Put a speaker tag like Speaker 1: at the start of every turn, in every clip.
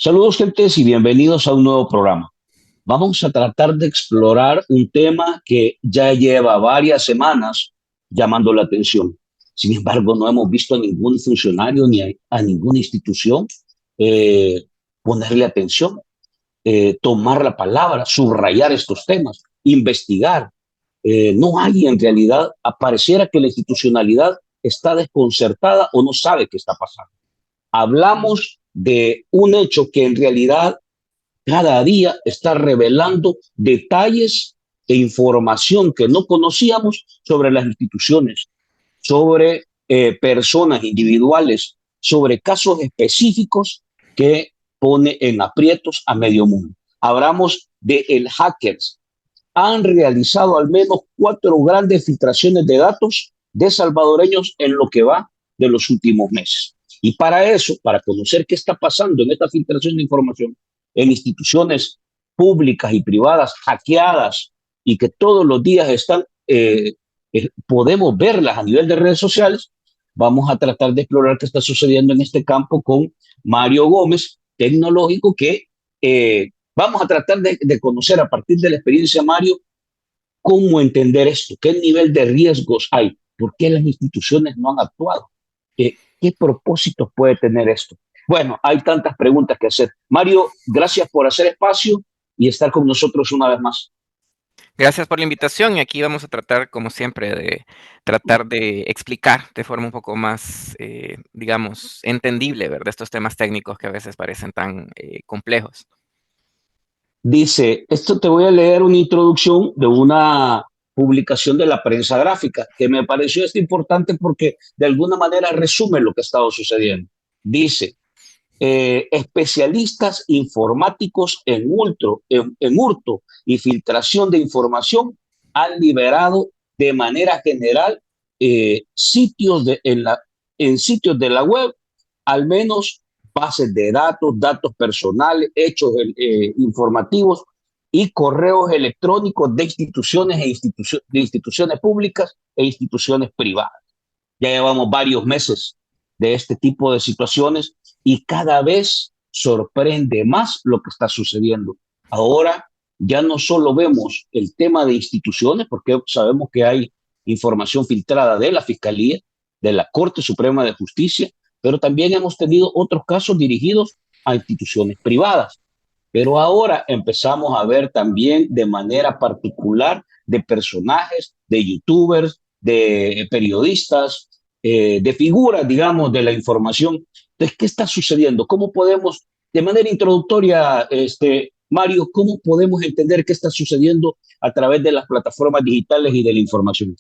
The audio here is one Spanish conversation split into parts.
Speaker 1: Saludos, gentes, y bienvenidos a un nuevo programa. Vamos a tratar de explorar un tema que ya lleva varias semanas llamando la atención. Sin embargo, no hemos visto a ningún funcionario ni a ninguna institución eh, ponerle atención, tomar la palabra, subrayar estos temas, investigar. No hay en realidad, pareciera que la institucionalidad está desconcertada o no sabe qué está pasando. Hablamos de un hecho que en realidad cada día está revelando detalles e información que no conocíamos sobre las instituciones, sobre personas individuales, sobre casos específicos que pone en aprietos a medio mundo. Hablamos de el hackers. Han realizado al menos 4 grandes filtraciones de datos de salvadoreños en lo que va de los últimos meses. Y para eso, para conocer qué está pasando en esta filtración de información en instituciones públicas y privadas hackeadas y que todos los días están, podemos verlas a nivel de redes sociales, vamos a tratar de explorar qué está sucediendo en este campo con Mario Gómez, tecnológico, que vamos a tratar de conocer a partir de la experiencia, Mario, cómo entender esto, qué nivel de riesgos hay, por qué las instituciones no han actuado, qué propósitos puede tener esto. Bueno, hay tantas preguntas que hacer. Mario, gracias por hacer espacio y estar con nosotros una vez más.
Speaker 2: Gracias por la invitación y aquí vamos a tratar, como siempre, de tratar de explicar de forma un poco más, digamos, entendible, ¿verdad? Estos temas técnicos que a veces parecen tan complejos.
Speaker 1: Dice, esto te voy a leer una introducción de una publicación de la prensa gráfica, que me pareció esto importante porque de alguna manera resume lo que ha estado sucediendo. Dice, especialistas informáticos en hurto y filtración de información han liberado de manera general en sitios de la web, al menos bases de datos, datos personales, hechos informativos y correos electrónicos de de instituciones públicas e instituciones privadas. Ya llevamos varios meses de este tipo de situaciones y cada vez sorprende más lo que está sucediendo. Ahora ya no solo vemos el tema de instituciones, porque sabemos que hay información filtrada de la Fiscalía, de la Corte Suprema de Justicia, pero también hemos tenido otros casos dirigidos a instituciones privadas. Pero ahora empezamos a ver también de manera particular de personajes, de youtubers, de periodistas, de figuras, digamos, de la información. Entonces, ¿qué está sucediendo? ¿Cómo podemos, de manera introductoria, Mario, cómo podemos entender qué está sucediendo a través de las plataformas digitales y de la información?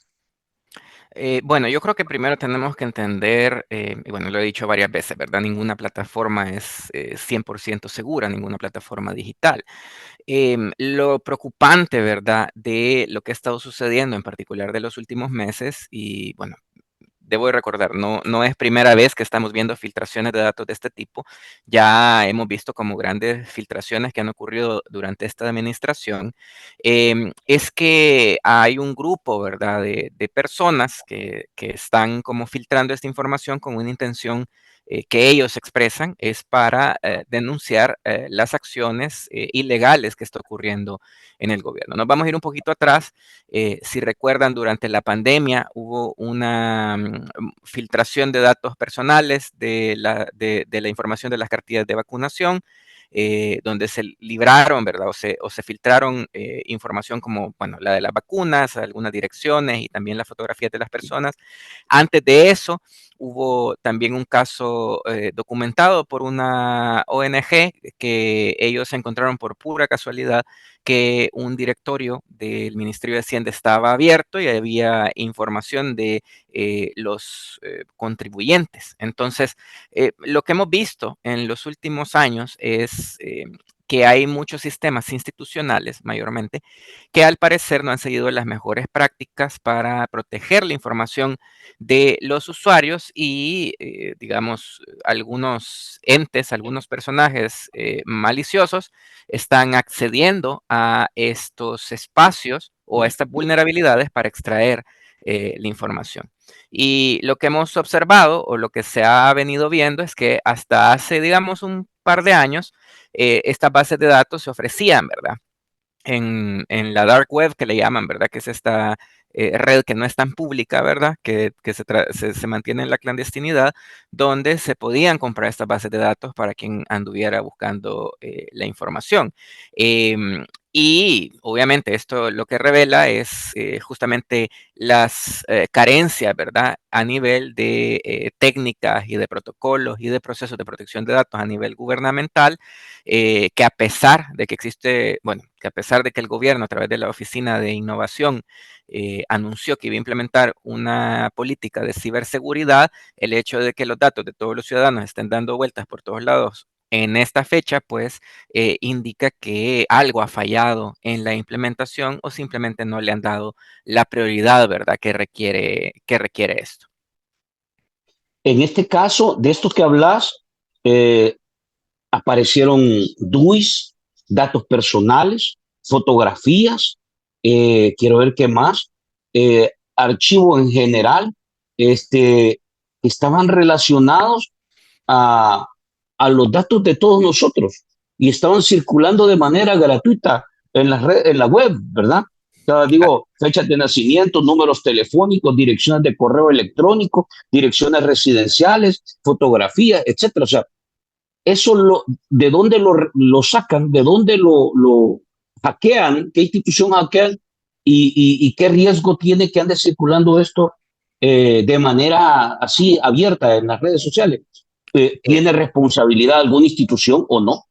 Speaker 2: Bueno, yo creo que primero tenemos que entender, y bueno, lo he dicho varias veces, ¿verdad? Ninguna plataforma es 100% segura, ninguna plataforma digital. Lo preocupante, ¿verdad? De lo que ha estado sucediendo, en particular de los últimos meses, y bueno, debo de recordar, no es primera vez que estamos viendo filtraciones de datos de este tipo. Ya hemos visto como grandes filtraciones que han ocurrido durante esta administración. Es que hay un grupo, ¿verdad?, de personas que están como filtrando esta información con una intención que ellos expresan, es para denunciar las acciones ilegales que está ocurriendo en el gobierno. Nos vamos a ir un poquito atrás. Si recuerdan, durante la pandemia hubo una filtración de datos personales de la información de las cartillas de vacunación, donde se libraron, ¿verdad? O se filtraron información como, bueno, la de las vacunas, algunas direcciones y también las fotografías de las personas. Antes de eso, hubo también un caso documentado por una ONG que ellos encontraron por pura casualidad que un directorio del Ministerio de Hacienda estaba abierto y había información de los contribuyentes. Entonces, lo que hemos visto en los últimos años es que hay muchos sistemas institucionales, mayormente, que al parecer no han seguido las mejores prácticas para proteger la información de los usuarios y, digamos, algunos entes, algunos personajes maliciosos están accediendo a estos espacios o a estas vulnerabilidades para extraer la información. Y lo que hemos observado o lo que se ha venido viendo es que hasta hace, digamos, un par de años, estas bases de datos se ofrecían, ¿verdad? En la dark web que le llaman, ¿verdad? Que es esta red que no es tan pública, ¿verdad? Que se mantiene en la clandestinidad, donde se podían comprar estas bases de datos para quien anduviera buscando la información. Em, y obviamente esto lo que revela es justamente las carencias, ¿verdad? A nivel de técnicas y de protocolos y de procesos de protección de datos a nivel gubernamental, que a pesar de que existe, bueno, que a pesar de que el gobierno a través de la Oficina de Innovación anunció que iba a implementar una política de ciberseguridad, el hecho de que los datos de todos los ciudadanos estén dando vueltas por todos lados en esta fecha, pues indica que algo ha fallado en la implementación o simplemente no le han dado la prioridad, ¿verdad?, que requiere esto.
Speaker 1: En este caso, de estos que hablas, eh, aparecieron DUIs, datos personales, fotografías, quiero ver qué más, archivos en general, este, estaban relacionados a, a los datos de todos nosotros y estaban circulando de manera gratuita en en la web, ¿verdad? O sea, digo, fechas de nacimiento, números telefónicos, direcciones de correo electrónico, direcciones residenciales, fotografías, etcétera. O sea, eso de dónde lo sacan, de dónde lo hackean, qué institución hackean y qué riesgo tiene que ande circulando esto de manera así abierta en las redes sociales.
Speaker 2: Eh,
Speaker 1: ¿Tiene responsabilidad alguna institución o no?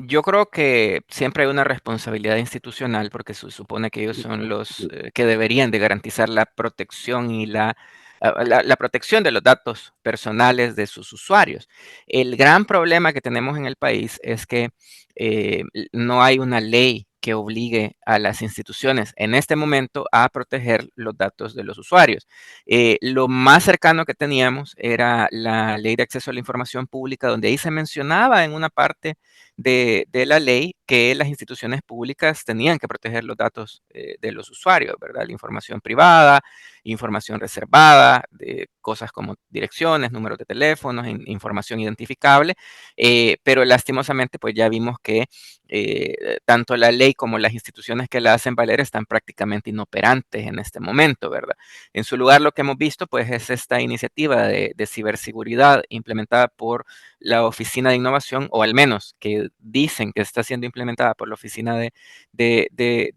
Speaker 2: Yo creo que siempre hay una responsabilidad institucional porque se supone que ellos son los que deberían de garantizar la protección y la protección de los datos personales de sus usuarios. El gran problema que tenemos en el país es que no hay una ley que obligue a las instituciones en este momento a proteger los datos de los usuarios. Lo más cercano que teníamos era la Ley de Acceso a la Información Pública, donde ahí se mencionaba en una parte de la ley que las instituciones públicas tenían que proteger los datos de los usuarios, ¿verdad? La información privada, información reservada, de cosas como direcciones, números de teléfonos, información identificable, pero lastimosamente pues ya vimos que tanto la ley como las instituciones que la hacen valer están prácticamente inoperantes en este momento, ¿verdad? En su lugar lo que hemos visto pues es esta iniciativa de ciberseguridad implementada por la Oficina de Innovación, o al menos que dicen que está siendo implementada por la Oficina de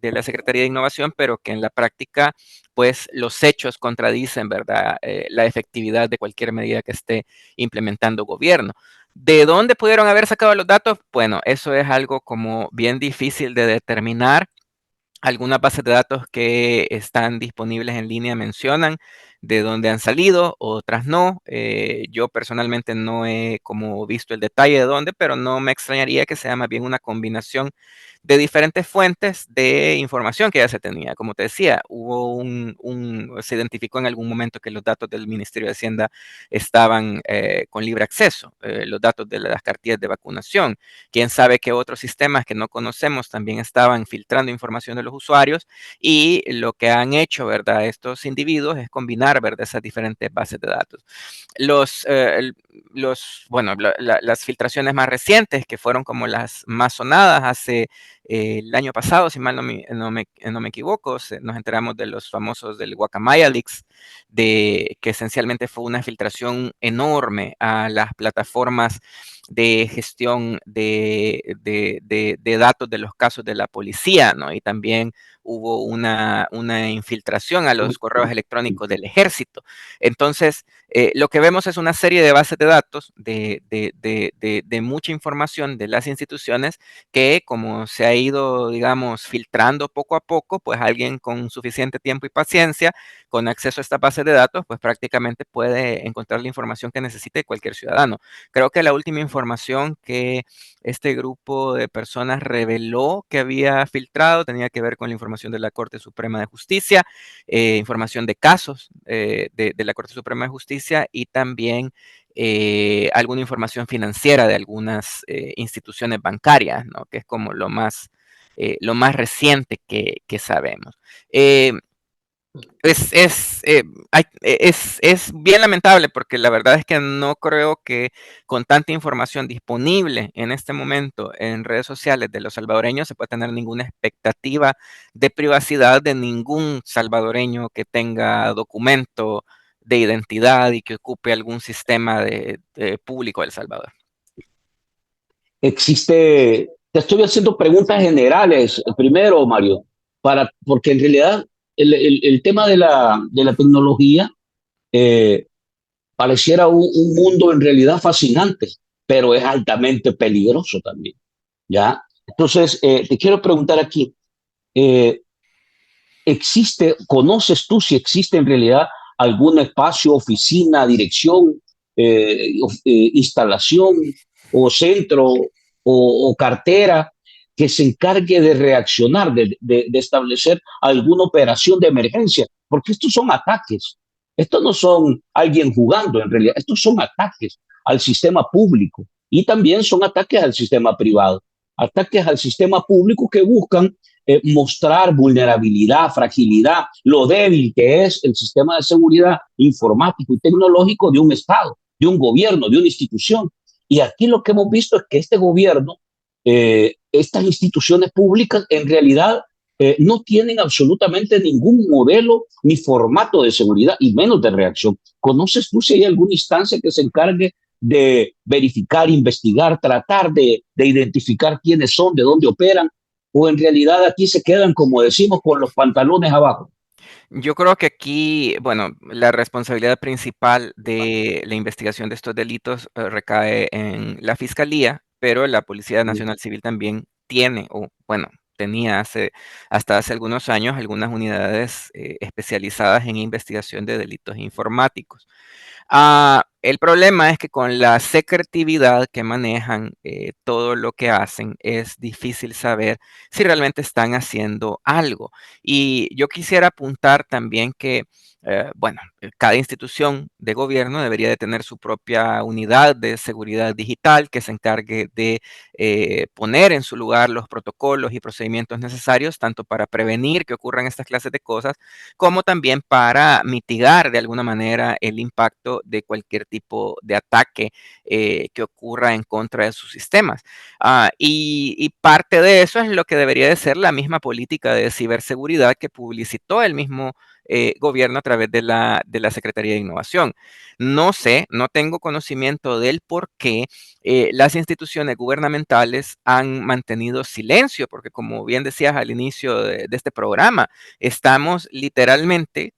Speaker 2: la Secretaría de Innovación, pero que en la práctica, pues los hechos contradicen, ¿verdad? La efectividad de cualquier medida que esté implementando gobierno. ¿De dónde pudieron haber sacado los datos? Bueno, eso es algo como bien difícil de determinar. Algunas bases de datos que están disponibles en línea mencionan de dónde han salido, otras no. Yo personalmente no he como visto el detalle de dónde, pero no me extrañaría que sea más bien una combinación de diferentes fuentes de información que ya se tenía. Como te decía, se identificó en algún momento que los datos del Ministerio de Hacienda estaban con libre acceso, los datos de las cartillas de vacunación. Quién sabe qué otros sistemas que no conocemos también estaban filtrando información de los usuarios y lo que han hecho, ¿verdad? Estos individuos es combinar, ¿verdad? Esas diferentes bases de datos. Bueno, las filtraciones más recientes, que fueron como las más sonadas hace el año pasado, si mal no me equivoco, nos enteramos de los famosos del Guacamaya Leaks, que esencialmente fue una filtración enorme a las plataformas de gestión de datos de los casos de la policía, ¿no? Y también hubo una infiltración a los correos electrónicos del ejército. Entonces, lo que vemos es una serie de bases de datos de mucha información de las instituciones que como se ha ido, digamos, filtrando poco a poco, pues alguien con suficiente tiempo y paciencia, con acceso a esta base de datos, pues prácticamente puede encontrar la información que necesite cualquier ciudadano. Creo que la última información que este grupo de personas reveló que había filtrado tenía que ver con la información de la Corte Suprema de Justicia, información de casos de la Corte Suprema de Justicia y también alguna información financiera de algunas instituciones bancarias, ¿no? Que es como lo más reciente que sabemos. es bien lamentable porque la verdad es que no creo que con tanta información disponible en este momento en redes sociales de los salvadoreños se pueda tener ninguna expectativa de privacidad de ningún salvadoreño que tenga documento de identidad y que ocupe algún sistema de público de El Salvador.
Speaker 1: Te estoy haciendo preguntas generales primero, Mario, porque en realidad el tema de la tecnología eh, pareciera un mundo en realidad fascinante, pero es altamente peligroso también, ¿ya? Entonces, te quiero preguntar aquí, eh, conoces tú si existe en realidad algún espacio, oficina, dirección, instalación o centro o cartera que se encargue de reaccionar, de establecer alguna operación de emergencia? Porque estos son ataques, estos no son alguien jugando en realidad, estos son ataques al sistema público y también son ataques al sistema privado, ataques al sistema público que buscan mostrar vulnerabilidad, fragilidad, lo débil que es el sistema de seguridad informático y tecnológico de un Estado, de un gobierno, de una institución. Y aquí lo que hemos visto es que este gobierno, estas instituciones públicas, en realidad no tienen absolutamente ningún modelo ni formato de seguridad y menos de reacción. ¿Conoces tú si hay alguna instancia que se encargue de verificar, investigar, tratar de identificar quiénes son, de dónde operan, o en realidad aquí se quedan, como decimos, con los pantalones abajo?
Speaker 2: Yo creo que aquí, bueno, la responsabilidad principal de la investigación de estos delitos recae en la Fiscalía, pero la Policía Nacional Civil también tiene, o bueno, tenía hasta hace algunos años algunas unidades especializadas en investigación de delitos informáticos. El problema es que con la secretividad que manejan, todo lo que hacen, es difícil saber si realmente están haciendo algo. Y yo quisiera apuntar también que, bueno, cada institución de gobierno debería de tener su propia unidad de seguridad digital que se encargue de poner en su lugar los protocolos y procedimientos necesarios, tanto para prevenir que ocurran estas clases de cosas, como también para mitigar de alguna manera el impacto de cualquier tipo de ataque que ocurra en contra de sus sistemas. Y parte de eso es lo que debería de ser la misma política de ciberseguridad que publicitó el mismo gobierno a través de la Secretaría de Innovación. No sé, no tengo conocimiento del por qué las instituciones gubernamentales han mantenido silencio, porque como bien decías al inicio de este programa, estamos literalmente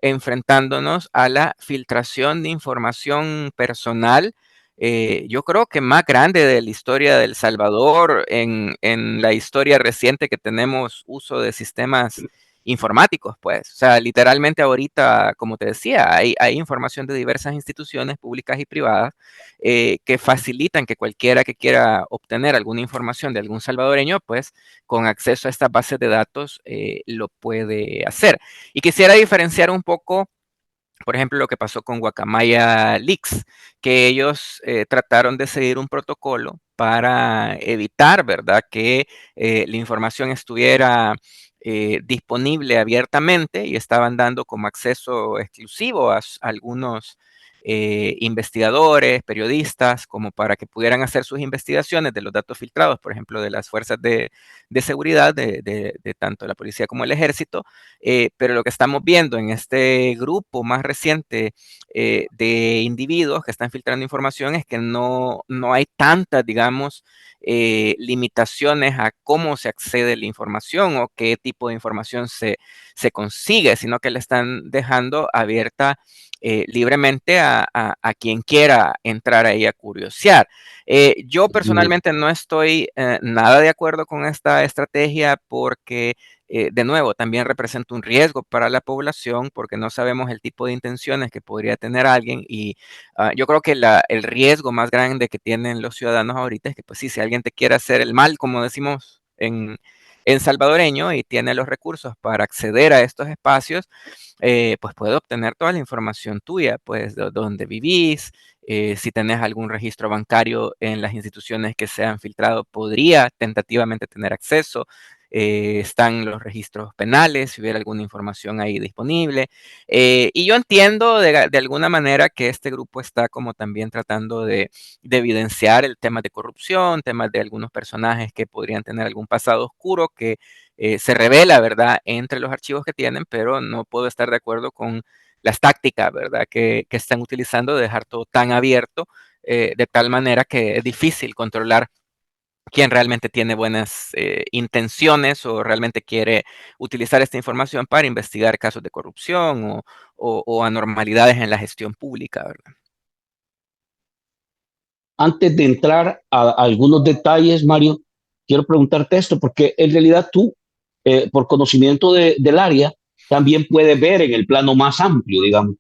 Speaker 2: enfrentándonos a la filtración de información personal. Yo creo que más grande de la historia de El Salvador en la historia reciente que tenemos uso de sistemas informáticos, pues. O sea, literalmente ahorita, como te decía, hay información de diversas instituciones públicas y privadas que facilitan que cualquiera que quiera obtener alguna información de algún salvadoreño, pues con acceso a estas bases de datos lo puede hacer. Y quisiera diferenciar un poco, por ejemplo, lo que pasó con Guacamaya Leaks, que ellos trataron de seguir un protocolo para evitar, ¿verdad?, que la información estuviera disponible abiertamente y estaban dando como acceso exclusivo a algunos investigadores, periodistas, como para que pudieran hacer sus investigaciones de los datos filtrados, por ejemplo, de las fuerzas de seguridad de tanto la policía como el ejército. Pero lo que estamos viendo en este grupo más reciente de individuos que están filtrando información es que no hay tantas, digamos, limitaciones a cómo se accede a la información o qué tipo de información se consigue, sino que le están dejando abierta libremente a quien quiera entrar ahí a curiosear. Yo personalmente no estoy nada de acuerdo con esta estrategia porque de nuevo, también representa un riesgo para la población porque no sabemos el tipo de intenciones que podría tener alguien y yo creo que el riesgo más grande que tienen los ciudadanos ahorita es que, pues sí, si alguien te quiere hacer el mal, como decimos en salvadoreño, y tiene los recursos para acceder a estos espacios, pues puede obtener toda la información tuya, pues de dónde vivís, si tenés algún registro bancario en las instituciones que se han filtrado, podría tentativamente tener acceso. están los registros penales, si hubiera alguna información ahí disponible. Y yo entiendo de alguna manera que este grupo está como también tratando de evidenciar el tema de corrupción, temas de algunos personajes que podrían tener algún pasado oscuro que se revela, ¿verdad?, entre los archivos que tienen, pero no puedo estar de acuerdo con las tácticas, ¿verdad?, que están utilizando de dejar todo tan abierto, de tal manera que es difícil controlar quién realmente tiene buenas intenciones o realmente quiere utilizar esta información para investigar casos de corrupción o anormalidades en la gestión pública, ¿verdad?
Speaker 1: Antes de entrar a algunos detalles, Mario, quiero preguntarte esto, porque en realidad tú, por conocimiento del área, también puedes ver en el plano más amplio, digamos.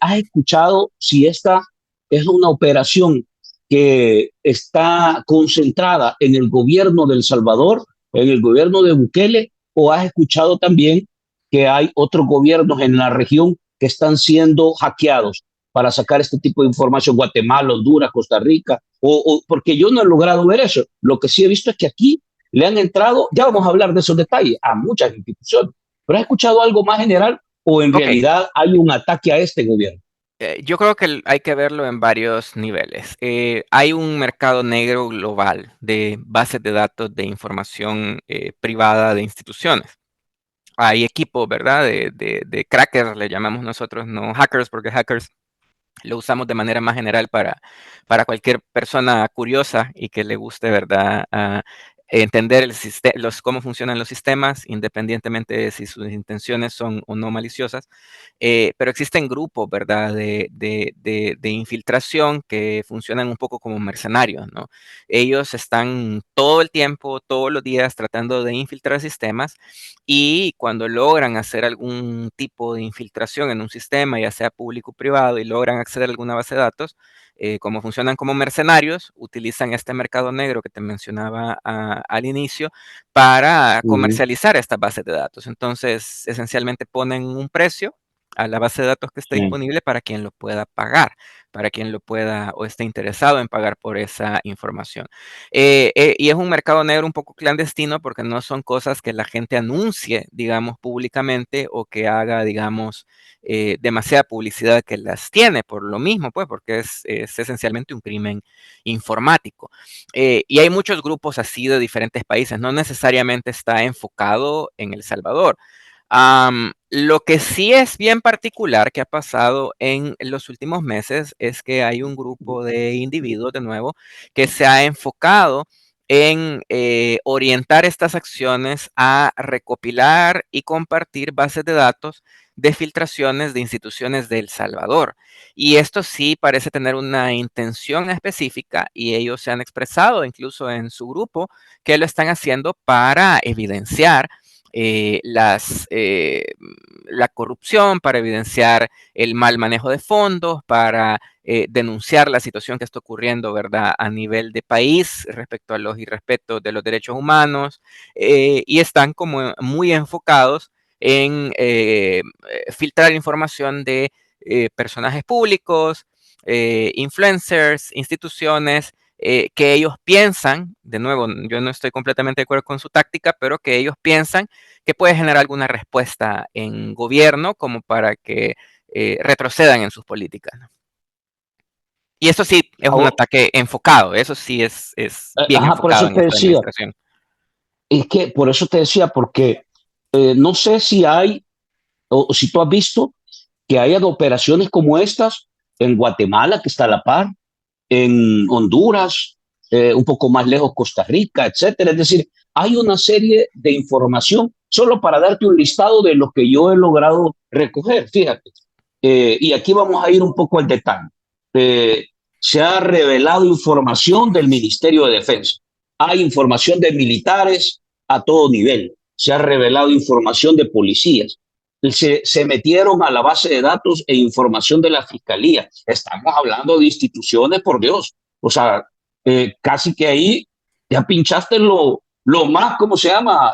Speaker 1: ¿Has escuchado si esta es una operación que está concentrada en el gobierno de El Salvador, en el gobierno de Bukele, o has escuchado también que hay otros gobiernos en la región que están siendo hackeados para sacar este tipo de información? Guatemala, Honduras, Costa Rica, porque yo no he logrado ver eso. Lo que sí he visto es que aquí le han entrado, ya vamos a hablar de esos detalles, a muchas instituciones. ¿Pero has escuchado algo más general o en
Speaker 2: Ok,
Speaker 1: realidad hay un ataque a este gobierno?
Speaker 2: yo creo que hay que verlo en varios niveles. Hay un mercado negro global de bases de datos de información privada de instituciones. Hay equipos, ¿verdad? De crackers, le llamamos nosotros, no hackers, porque hackers lo usamos de manera más general para cualquier persona curiosa y que le guste, ¿verdad? Entender cómo funcionan los sistemas, independientemente de si sus intenciones son o no maliciosas. Pero existen grupos, ¿verdad?, de infiltración que funcionan un poco como mercenarios, ¿no? Ellos están todo el tiempo, todos los días tratando de infiltrar sistemas y cuando logran hacer algún tipo de infiltración en un sistema, ya sea público o privado, y logran acceder a alguna base de datos, como funcionan como mercenarios, utilizan este mercado negro que te mencionaba al inicio para
Speaker 1: Uh -huh,
Speaker 2: comercializar estas bases de datos. Entonces, esencialmente ponen un precio a la base de datos que esté
Speaker 1: sí.
Speaker 2: disponible para quien lo pueda pagar, para quien lo pueda o esté interesado en pagar por esa información. Y es un mercado negro un poco clandestino porque no son cosas que la gente anuncie, digamos, públicamente o que haga, digamos, demasiada publicidad que las tiene por lo mismo, pues, porque es esencialmente un crimen informático. Y hay muchos grupos así de diferentes países, no necesariamente está enfocado en El Salvador. Lo que sí es bien particular que ha pasado en los últimos meses es que hay un grupo de individuos, de nuevo, que se ha enfocado en orientar estas acciones a recopilar y compartir bases de datos de filtraciones de instituciones de El Salvador. Y esto sí parece tener una intención específica y ellos se han expresado incluso en su grupo que lo están haciendo para evidenciar la corrupción, para evidenciar el mal manejo de fondos, para denunciar la situación que está ocurriendo, ¿verdad?, a nivel de país respecto a los irrespetos de los derechos humanos, y están como muy enfocados en filtrar información de personajes públicos, influencers, instituciones, que ellos piensan, de nuevo, yo no estoy completamente de acuerdo con su táctica, pero que ellos piensan que puede generar alguna respuesta en gobierno como para que retrocedan en sus políticas, ¿no? Y eso sí es un
Speaker 1: Ahora,
Speaker 2: ataque enfocado, eso sí es bien
Speaker 1: ajá, por
Speaker 2: enfocado
Speaker 1: eso
Speaker 2: en
Speaker 1: te
Speaker 2: esta
Speaker 1: decía,
Speaker 2: administración.
Speaker 1: es que por eso te decía, porque no sé si hay, o si tú has visto que hayan operaciones como estas en Guatemala, que está a la par, en Honduras, un poco más lejos Costa Rica, etcétera. Es decir, hay una serie de información solo para darte un listado de lo que yo he logrado recoger, fíjate. Y aquí vamos a ir un poco al detalle. Eh, Se ha revelado información del Ministerio de Defensa. Hay información de militares a todo nivel. Se ha revelado información de policías. Se metieron a la base de datos e información de la fiscalía. Estamos hablando de instituciones, por Dios. O sea, casi que ahí ya pinchaste lo más, ¿cómo se llama?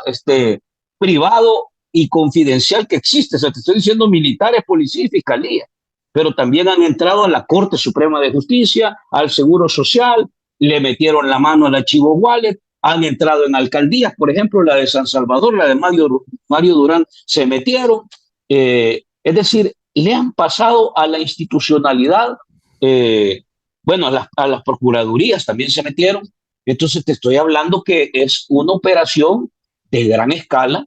Speaker 1: Privado y confidencial que existe. O sea, te estoy diciendo militares, policía y fiscalía. Pero también han entrado a la Corte Suprema de Justicia, al Seguro Social, le metieron la mano al archivo Wallet. han entrado en alcaldías, por ejemplo, la de San Salvador, la de Mario Durán, se metieron. Es decir, le han pasado a la institucionalidad, bueno, a las procuradurías también se metieron. Entonces te estoy hablando que es una operación de gran escala,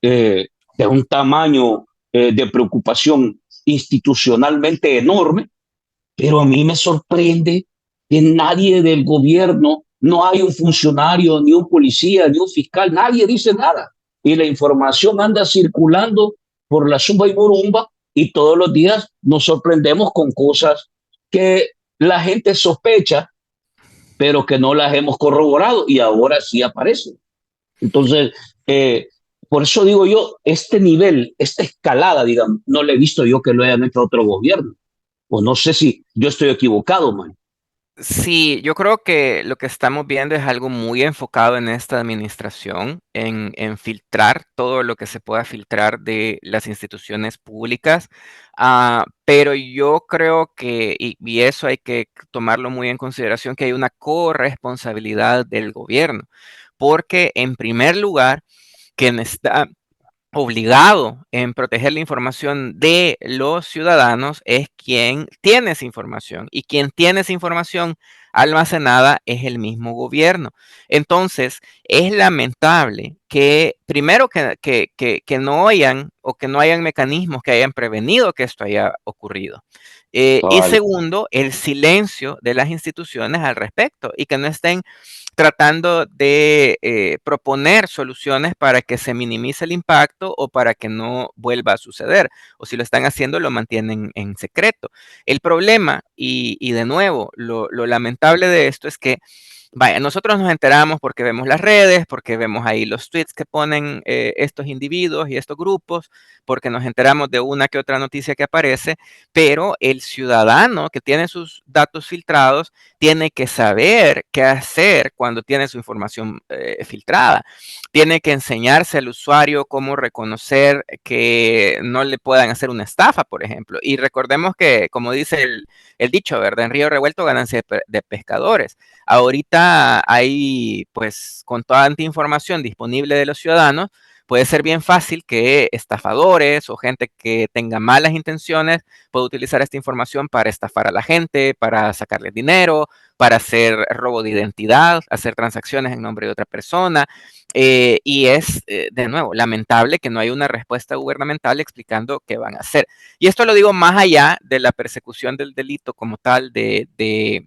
Speaker 1: de un tamaño de preocupación institucionalmente enorme, pero a mí me sorprende que nadie del gobierno, no hay un funcionario, ni un policía, ni un fiscal, nadie dice nada. Y la información anda circulando por la zumba y burumba y todos los días nos sorprendemos con cosas que la gente sospecha, pero que no las hemos corroborado y ahora sí aparecen. Entonces, por eso digo yo, este nivel, esta escalada, digamos, no le he visto yo que lo hayan hecho otro gobierno. O no sé si yo estoy equivocado, man.
Speaker 2: Sí, yo creo que lo que estamos viendo es algo muy enfocado en esta administración, en filtrar todo lo que se pueda filtrar de las instituciones públicas. Pero yo creo que, y eso hay que tomarlo muy en consideración, que hay una corresponsabilidad del gobierno, porque en primer lugar, quien está obligado en proteger la información de los ciudadanos es quien tiene esa información, y quien tiene esa información almacenada es el mismo gobierno. Entonces, es lamentable que primero que no hayan o que no hayan mecanismos que hayan prevenido que esto haya ocurrido. Y
Speaker 1: Cabal.
Speaker 2: segundo, el silencio de las instituciones al respecto y que no estén tratando de proponer soluciones para que se minimice el impacto o para que no vuelva a suceder. O si lo están haciendo, lo mantienen en secreto. El problema, y de nuevo, lo lamentable de esto es que vaya, nosotros nos enteramos porque vemos las redes, porque vemos ahí los tweets que ponen estos individuos y estos grupos, porque nos enteramos de una que otra noticia que aparece, pero el ciudadano que tiene sus datos filtrados tiene que saber qué hacer cuando tiene su información filtrada. Tiene que enseñarse al usuario cómo reconocer que no le puedan hacer una estafa, por ejemplo. Y recordemos que, como dice el dicho, ¿verdad? En río revuelto ganancia de pescadores. Ahorita hay, pues, con toda información disponible de los ciudadanos, puede ser bien fácil que estafadores o gente que tenga malas intenciones pueda utilizar esta información para estafar a la gente, para sacarle dinero, para hacer robo de identidad, hacer transacciones en nombre de otra persona. Y es, de nuevo, lamentable que no hay una respuesta gubernamental explicando qué van a hacer. Y esto lo digo más allá de la persecución del delito como tal, de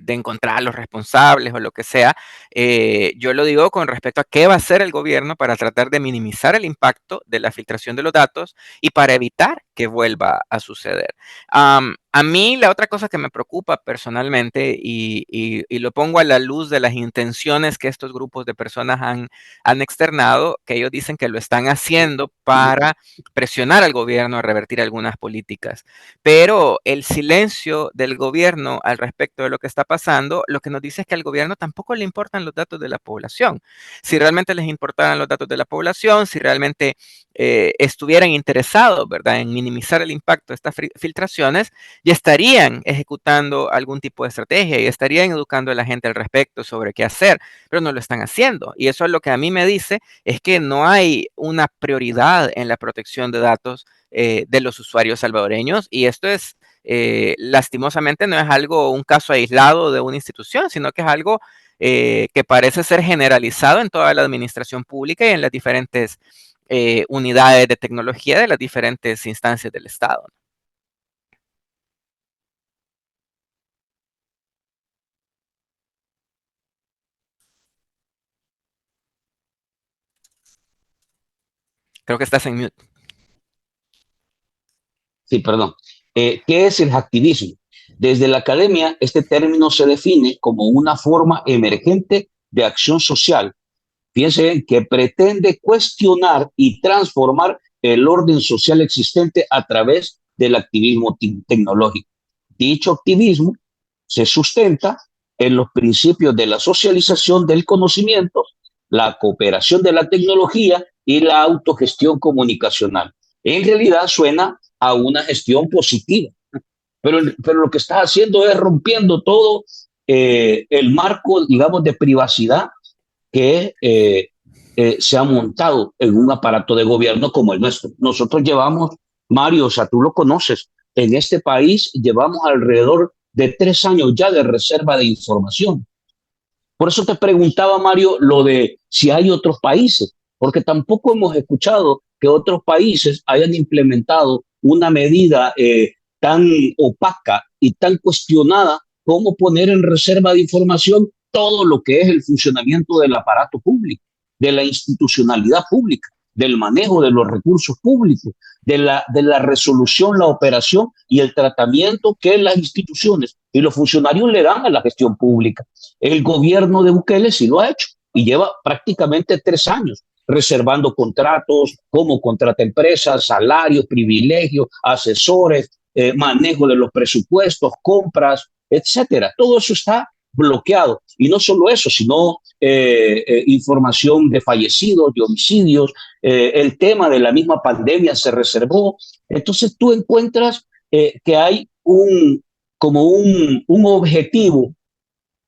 Speaker 2: encontrar a los responsables o lo que sea. Yo lo digo con respecto a qué va a hacer el gobierno para tratar de minimizar el impacto de la filtración de los datos y para evitar que vuelva a suceder. A mí la otra cosa que me preocupa personalmente, y lo pongo a la luz de las intenciones que estos grupos de personas han externado, que ellos dicen que lo están haciendo para presionar al gobierno a revertir algunas políticas. Pero el silencio del gobierno al respecto de lo que está pasando, lo que nos dice es que al gobierno tampoco le importan los datos de la población. Si realmente les importaran los datos de la población, si realmente estuvieran interesados, ¿verdad?, en minimizar el impacto de estas filtraciones, ya estarían ejecutando algún tipo de estrategia y estarían educando a la gente al respecto sobre qué hacer, pero no lo están haciendo. Y eso es lo que a mí me dice, es que no hay una prioridad en la protección de datos de los usuarios salvadoreños, y esto es, lastimosamente, no es algo, un caso aislado de una institución, sino que es algo que parece ser generalizado en toda la administración pública y en las diferentes unidades de tecnología de las diferentes instancias del Estado. Creo que estás en mute.
Speaker 1: Sí, perdón. ¿Qué es el hacktivismo? Desde la academia, este término se define como una forma emergente de acción social. Fíjense que pretende cuestionar y transformar el orden social existente a través del activismo tecnológico. Dicho activismo se sustenta en los principios de la socialización del conocimiento, la cooperación de la tecnología y la autogestión comunicacional. En realidad suena a una gestión positiva, pero lo que está haciendo es rompiendo todo el marco, digamos, de privacidad que se ha montado en un aparato de gobierno como el nuestro. Nosotros llevamos, Mario, o sea, tú lo conoces, en este país llevamos alrededor de 3 años ya de reserva de información. Por eso te preguntaba, Mario, lo de si hay otros países, porque tampoco hemos escuchado que otros países hayan implementado una medida tan opaca y tan cuestionada como poner en reserva de información todo lo que es el funcionamiento del aparato público, de la institucionalidad pública, del manejo de los recursos públicos, de la resolución, la operación y el tratamiento que las instituciones y los funcionarios le dan a la gestión pública. El gobierno de Bukele sí lo ha hecho y lleva prácticamente 3 años reservando contratos, cómo contrata empresas, salarios, privilegios, asesores, manejo de los presupuestos, compras, etcétera. Todo eso está bloqueado. Y no solo eso, sino información de fallecidos, de homicidios, el tema de la misma pandemia se reservó. Entonces tú encuentras que hay como un objetivo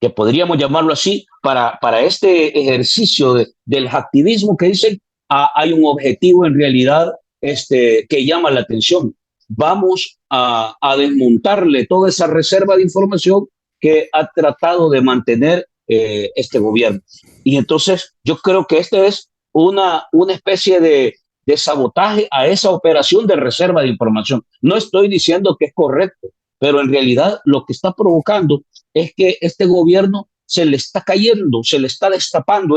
Speaker 1: que podríamos llamarlo así, para este ejercicio del activismo que dicen, hay un objetivo en realidad que llama la atención. Vamos a desmontarle toda esa reserva de información que ha tratado de mantener este gobierno. Y entonces yo creo que este es una especie de sabotaje a esa operación de reserva de información. No estoy diciendo que es correcto, pero en realidad lo que está provocando es que este gobierno se le está cayendo, se le está destapando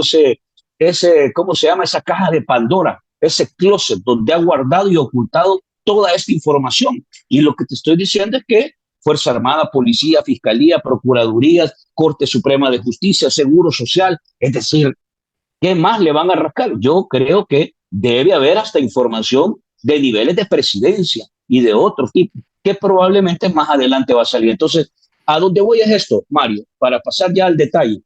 Speaker 1: ¿cómo se llama? Esa caja de Pandora, ese closet donde ha guardado y ocultado toda esta información. Y lo que te estoy diciendo es que Fuerza Armada, Policía, Fiscalía, Procuradurías, Corte Suprema de Justicia, Seguro Social, es decir, ¿qué más le van a rascar? Yo creo que debe haber hasta información de niveles de presidencia y de otros tipos, que probablemente más adelante va a salir. Entonces, ¿a dónde voy es esto, Mario? Para pasar ya al detalle.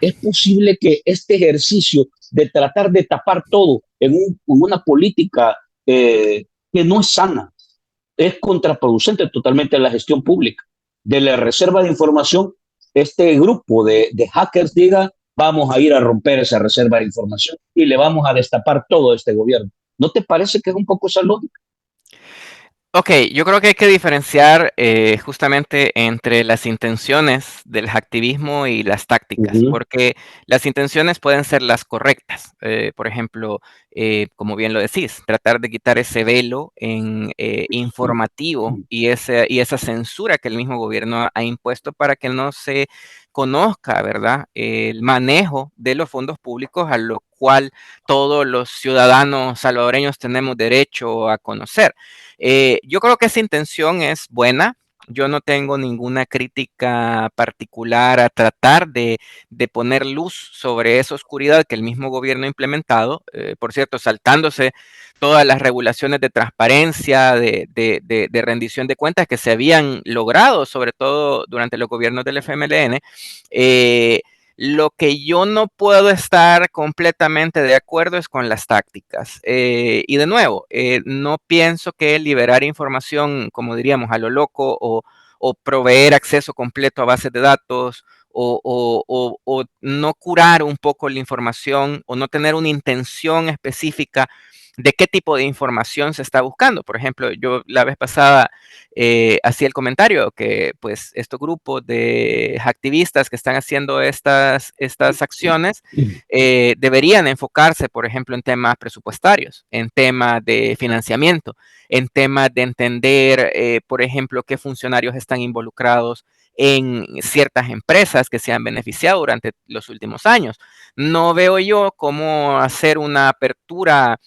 Speaker 1: Es posible que este ejercicio de tratar de tapar todo en una política que no es sana, es contraproducente totalmente a la gestión pública. De la reserva de información, este grupo de hackers diga, vamos a ir a romper esa reserva de información y le vamos a destapar todo a este gobierno. ¿No te parece que es un poco esa lógica?
Speaker 2: Ok, yo creo que hay que diferenciar justamente entre las intenciones del hacktivismo y las
Speaker 1: Uh
Speaker 2: tácticas,
Speaker 1: -huh.
Speaker 2: porque las intenciones pueden ser las correctas. Por ejemplo, como bien lo decís, tratar de quitar ese velo informativo y esa censura que el mismo gobierno ha impuesto para que no se conozca, ¿verdad?, el manejo de los fondos públicos a lo cual todos los ciudadanos salvadoreños tenemos derecho a conocer. Yo creo que esa intención es buena. Yo no tengo ninguna crítica particular a tratar de poner luz sobre esa oscuridad que el mismo gobierno ha implementado, por cierto, saltándose todas las regulaciones de transparencia, de rendición de cuentas que se habían logrado, sobre todo durante los gobiernos del FMLN. Eh, lo que yo no puedo estar completamente de acuerdo es con las tácticas. Y de nuevo, no pienso que liberar información, como diríamos, a lo loco o proveer acceso completo a bases de datos o no curar un poco la información o no tener una intención específica de qué tipo de información se está buscando. Por ejemplo, yo la vez pasada hacía el comentario que pues estos grupos de activistas que están haciendo estas acciones deberían enfocarse, por ejemplo, en temas presupuestarios, en temas de financiamiento, en temas de entender, por ejemplo, qué funcionarios están involucrados en ciertas empresas que se han beneficiado durante los últimos años. No veo yo cómo hacer una apertura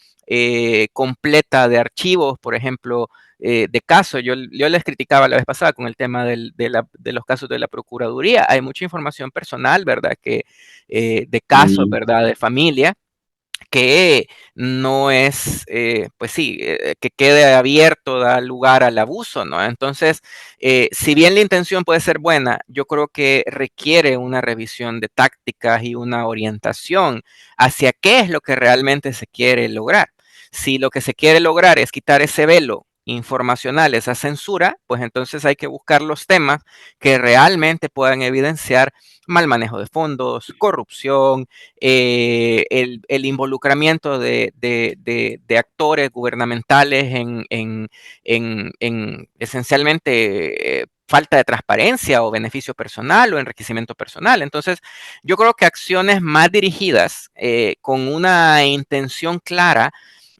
Speaker 2: completa de archivos, por ejemplo, de casos. Yo les criticaba la vez pasada con el tema de los casos de la Procuraduría. Hay mucha información personal, ¿verdad? De casos,
Speaker 1: Mm.
Speaker 2: ¿verdad? De familia que no es, pues sí, que quede abierto, da lugar al abuso, ¿no? Entonces, si bien la intención puede ser buena, yo creo que requiere una revisión de tácticas y una orientación hacia qué es lo que realmente se quiere lograr. Si lo que se quiere lograr es quitar ese velo informacional, esa censura, pues entonces hay que buscar los temas que realmente puedan evidenciar mal manejo de fondos, corrupción, el involucramiento de actores gubernamentales en esencialmente falta de transparencia o beneficio personal o enriquecimiento personal. Entonces, yo creo que acciones más dirigidas con una intención clara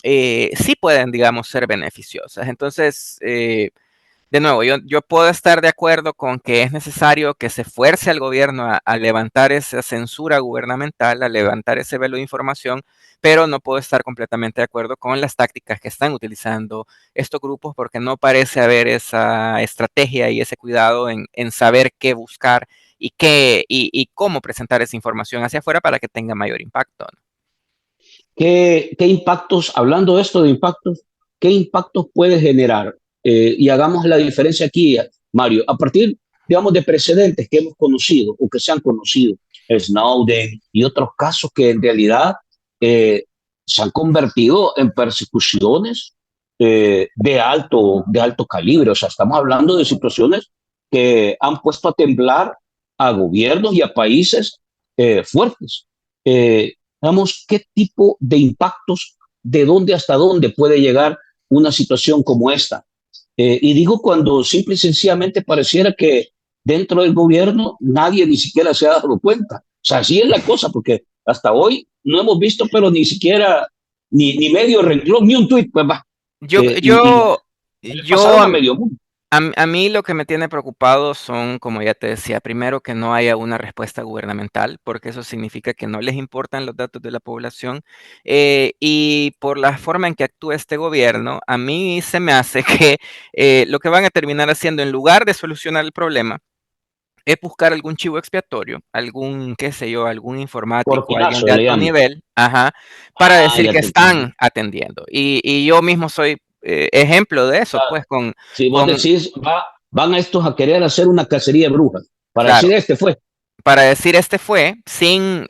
Speaker 2: sí pueden, digamos, ser beneficiosas. Entonces, de nuevo, yo puedo estar de acuerdo con que es necesario que se fuerce al gobierno a levantar esa censura gubernamental, a levantar ese velo de información, pero no puedo estar completamente de acuerdo con las tácticas que están utilizando estos grupos porque no parece haber esa estrategia y ese cuidado en saber qué buscar y cómo presentar esa información hacia afuera para que tenga mayor impacto, ¿no?
Speaker 1: ¿Qué impactos, hablando de esto de impactos, qué impactos puede generar? Y hagamos la diferencia aquí, Mario, a partir, digamos, de precedentes que hemos conocido o que se han conocido, Snowden y otros casos que en realidad eh, se han convertido en persecuciones de alto calibre. O sea, estamos hablando de situaciones que han puesto a temblar a gobiernos y a países fuertes. Digamos, qué tipo de impactos, de dónde hasta dónde puede llegar una situación como esta. Y digo cuando simple y sencillamente pareciera que dentro del gobierno nadie ni siquiera se ha dado cuenta. O sea, así es la cosa, porque hasta hoy no hemos visto, pero ni siquiera, ni medio renglón, ni un tuit, pues va.
Speaker 2: Yo,
Speaker 1: Y
Speaker 2: yo,
Speaker 1: le
Speaker 2: yo,
Speaker 1: pasaron a medio mundo.
Speaker 2: a mí lo que me tiene preocupado son, como ya te decía, primero que no haya una respuesta gubernamental, porque eso significa que no les importan los datos de la población, y por la forma en que actúa este gobierno, a mí se me hace que lo que van a terminar haciendo en lugar de solucionar el problema, es buscar algún chivo expiatorio, algún, qué sé yo, algún informático, alguien
Speaker 1: Cortinazo
Speaker 2: de
Speaker 1: le
Speaker 2: alto
Speaker 1: llaman.
Speaker 2: nivel, ajá, para
Speaker 1: Ah,
Speaker 2: decir
Speaker 1: ya
Speaker 2: que
Speaker 1: te entendí.
Speaker 2: están atendiendo. Y yo mismo soy ejemplo de
Speaker 1: O
Speaker 2: eso,
Speaker 1: sea,
Speaker 2: pues
Speaker 1: si vos
Speaker 2: con,
Speaker 1: decís, van a estos a querer hacer una cacería de brujas, para
Speaker 2: claro,
Speaker 1: decir este fue.
Speaker 2: para decir este fue sin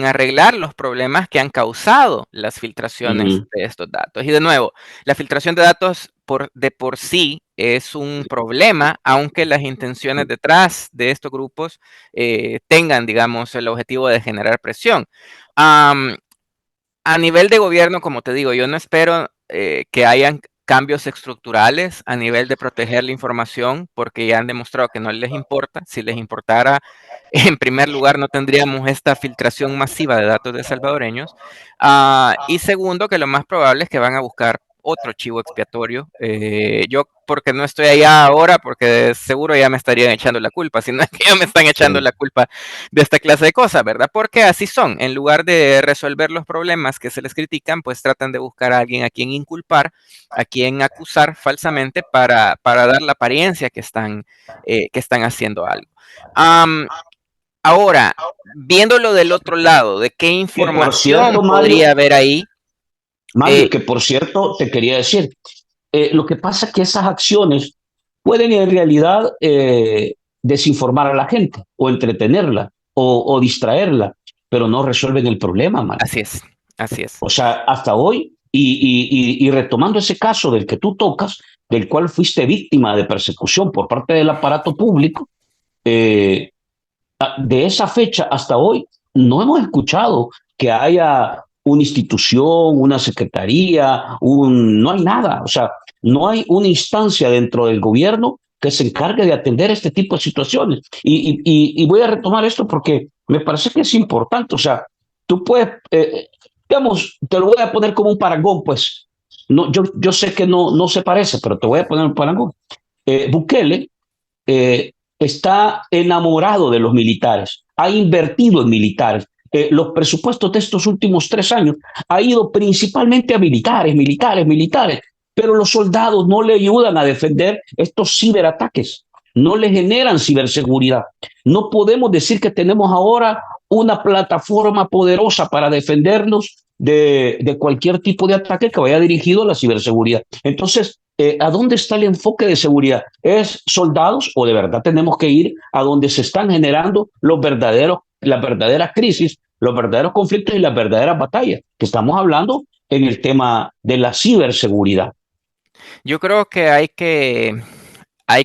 Speaker 2: arreglar los problemas que han causado las filtraciones
Speaker 1: Ujú.
Speaker 2: de estos datos. Y de nuevo, la filtración de datos de por sí es un problema, aunque las intenciones detrás de estos grupos tengan, digamos, el objetivo de generar presión. Am, a nivel de gobierno, como te digo, yo no espero que hayan cambios estructurales a nivel de proteger la información, porque ya han demostrado que no les importa. Si les importara, en primer lugar, no tendríamos esta filtración masiva de datos de salvadoreños. Y segundo, que lo más probable es que van a buscar otro chivo expiatorio. Yo, porque no estoy allá ahora, porque seguro ya me estarían echando la culpa, si no es que ya me están echando
Speaker 1: Sí.
Speaker 2: la culpa de esta clase de cosas, ¿verdad? Porque así son. En lugar de resolver los problemas que se les critican, pues tratan de buscar a alguien a quien inculpar, a quien acusar falsamente para dar la apariencia que están haciendo algo. Um, ahora, viéndolo del otro lado, de qué
Speaker 1: Que por
Speaker 2: información
Speaker 1: cierto,
Speaker 2: podría haber ahí,
Speaker 1: Mario,
Speaker 2: eh,
Speaker 1: que por cierto te quería decir, lo que pasa es que esas acciones pueden en realidad desinformar a la gente o entretenerla o distraerla, pero no resuelven el problema, Mario.
Speaker 2: así es, así es.
Speaker 1: O sea, hasta hoy, y retomando ese caso del que tú tocas, del cual fuiste víctima de persecución por parte del aparato público, eh, de esa fecha hasta hoy no hemos escuchado que haya una institución, una secretaría, no hay nada. O sea, no hay una instancia dentro del gobierno que se encargue de atender este tipo de situaciones. Y voy a retomar esto porque me parece que es importante. O sea, tú puedes, digamos, te lo voy a poner como un parangón, pues. No, yo sé que no se parece, pero te voy a poner un parangón. Bukele está enamorado de los militares, ha invertido en militares. Los presupuestos de estos últimos 3 años ha ido principalmente a militares, militares, militares, pero los soldados no le ayudan a defender estos ciberataques, no le generan ciberseguridad. No podemos decir que tenemos ahora una plataforma poderosa para defendernos de cualquier tipo de ataque que vaya dirigido a la ciberseguridad. Entonces, ¿a dónde está el enfoque de seguridad? ¿Es soldados o de verdad tenemos que ir a donde se están generando las verdaderas crisis, los verdaderos conflictos y las verdaderas batallas? Que estamos hablando en el tema de la ciberseguridad.
Speaker 2: Yo creo que hay que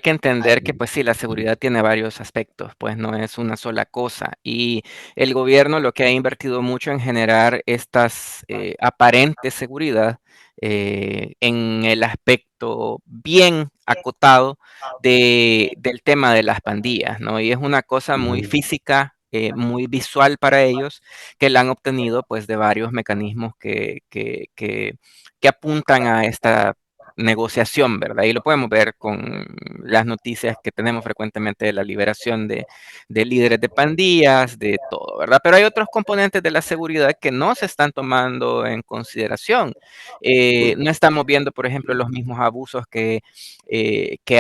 Speaker 2: entender que, pues sí, la seguridad tiene varios aspectos, pues no es una sola cosa. Y el gobierno lo que ha invertido mucho en generar estas aparente seguridad en el aspecto bien acotado del tema de las pandillas, ¿no? Y es una cosa muy
Speaker 1: Ujú,
Speaker 2: física, muy visual para ellos, que la han obtenido pues de varios mecanismos que apuntan a esta negociación, ¿verdad? Y lo podemos ver con las noticias que tenemos frecuentemente de la liberación de líderes de pandillas, de todo, ¿verdad? Pero hay otros componentes de la seguridad que no se están tomando en consideración. No estamos viendo, por ejemplo, los mismos abusos que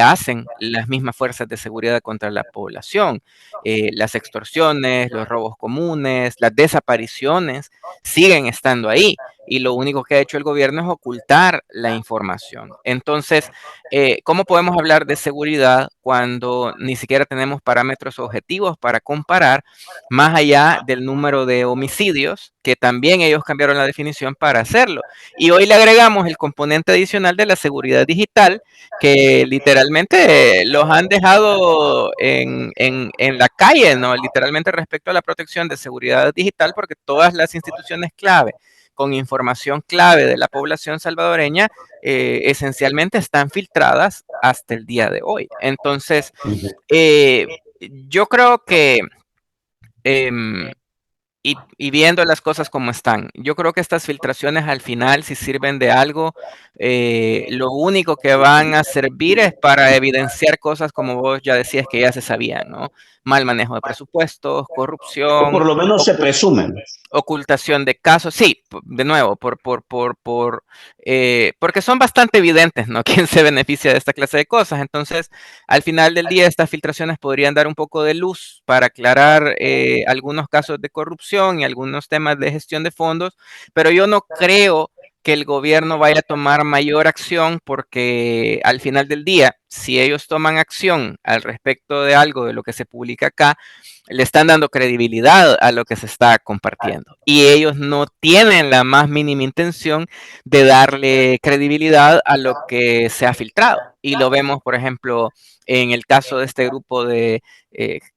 Speaker 2: hacen las mismas fuerzas de seguridad contra la población. Las extorsiones, los robos comunes, las desapariciones siguen estando ahí y lo único que ha hecho el gobierno es ocultar la información. Entonces, ¿cómo podemos hablar de seguridad cuando ni siquiera tenemos parámetros objetivos para comparar más allá del número de homicidios, que también ellos cambiaron la definición para hacerlo? Y hoy le agregamos el componente adicional de la seguridad digital, que literalmente los han dejado en la calle, ¿no? Literalmente respecto a la protección de seguridad digital, porque todas las instituciones clave con información clave de la población salvadoreña, esencialmente están filtradas hasta el día de hoy. Entonces,
Speaker 1: ujú.
Speaker 2: eh, yo creo que, em, y viendo las cosas como están, yo creo que estas filtraciones al final, si sirven de algo, lo único que van a servir es para evidenciar cosas como vos ya decías que ya se sabían, ¿no? Mal manejo de presupuestos,
Speaker 1: O por
Speaker 2: corrupción,
Speaker 1: lo menos se presumen.
Speaker 2: ocultación de casos, sí, de nuevo, porque son bastante evidentes, ¿no? Quién se beneficia de esta clase de cosas. Entonces, al final del día, estas filtraciones podrían dar un poco de luz para aclarar algunos casos de corrupción y algunos temas de gestión de fondos, pero yo no creo que el gobierno vaya a tomar mayor acción porque al final del día, si ellos toman acción al respecto de algo de lo que se publica acá, le están dando credibilidad a lo que se está compartiendo. Y ellos no tienen la más mínima intención de darle credibilidad a lo que se ha filtrado. Y lo vemos, por ejemplo, en el caso de este grupo de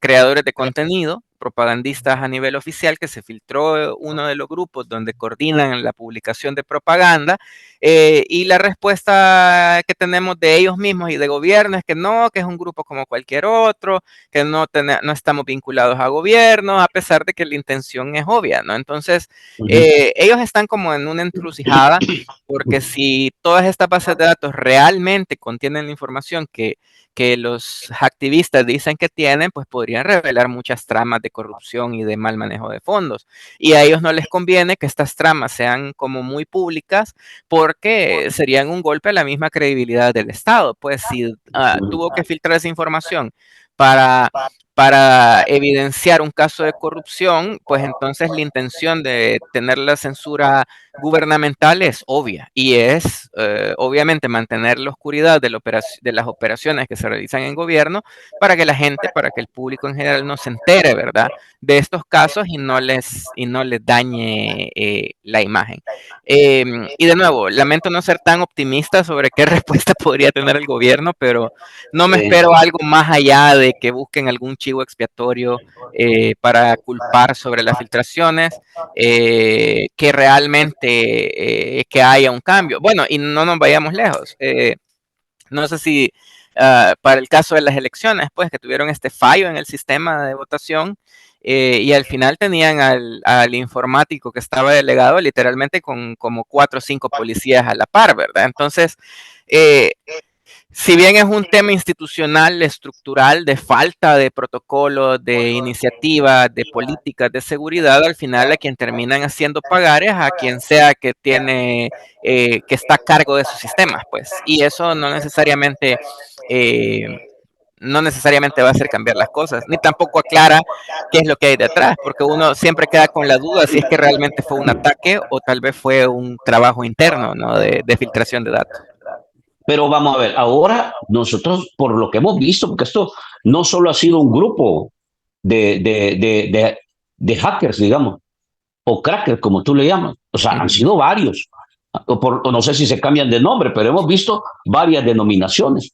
Speaker 2: creadores de contenido, propagandistas a nivel oficial, que se filtró uno de los grupos donde coordinan la publicación de propaganda, y la respuesta que tenemos de ellos mismos y de gobierno es que no, que es un grupo como cualquier otro, que no estamos vinculados a gobierno, a pesar de que la intención es obvia, ¿no? Entonces,
Speaker 1: Ujú.
Speaker 2: ellos están como en una encrucijada, porque si todas estas bases de datos realmente contienen la información que los activistas dicen que tienen, pues podrían revelar muchas tramas de corrupción y de mal manejo de fondos. Y a ellos no les conviene que estas tramas sean como muy públicas porque serían un golpe a la misma credibilidad del Estado. Pues si tuvo que filtrar esa información para, para evidenciar un caso de corrupción, pues entonces la intención de tener la censura gubernamental es obvia y es obviamente mantener la oscuridad de las operaciones que se realizan en gobierno para que la gente, para que el público en general no se entere, ¿verdad? De estos casos y no les dañe la imagen. Y de nuevo, lamento no ser tan optimista sobre qué respuesta podría tener el gobierno, pero no me
Speaker 1: Sí.
Speaker 2: espero algo más allá de que busquen algún chivo expiatorio para culpar sobre las filtraciones, que realmente que haya un cambio. Bueno, y no nos vayamos lejos. No sé si para el caso de las elecciones, pues que tuvieron este fallo en el sistema de votación y al final tenían al informático que estaba delegado literalmente con como 4 o 5 policías a la par, ¿verdad? Entonces, eh, si bien es un tema institucional, estructural, de falta de protocolos, de iniciativas, de políticas de seguridad, al final a quien terminan haciendo pagar es a quien sea que tiene, que está a cargo de sus sistemas, pues. Y eso eh, no necesariamente va a hacer cambiar las cosas, ni tampoco aclara qué es lo que hay detrás, porque uno siempre queda con la duda si es que realmente fue un ataque o tal vez fue un trabajo interno, ¿no? De filtración de datos.
Speaker 1: Pero vamos a ver, ahora nosotros, por lo que hemos visto, porque esto no solo ha sido un grupo de hackers, digamos, o crackers, como tú le llamas, o sea, han sido varios. o no sé si se cambian de nombre, pero hemos visto varias denominaciones.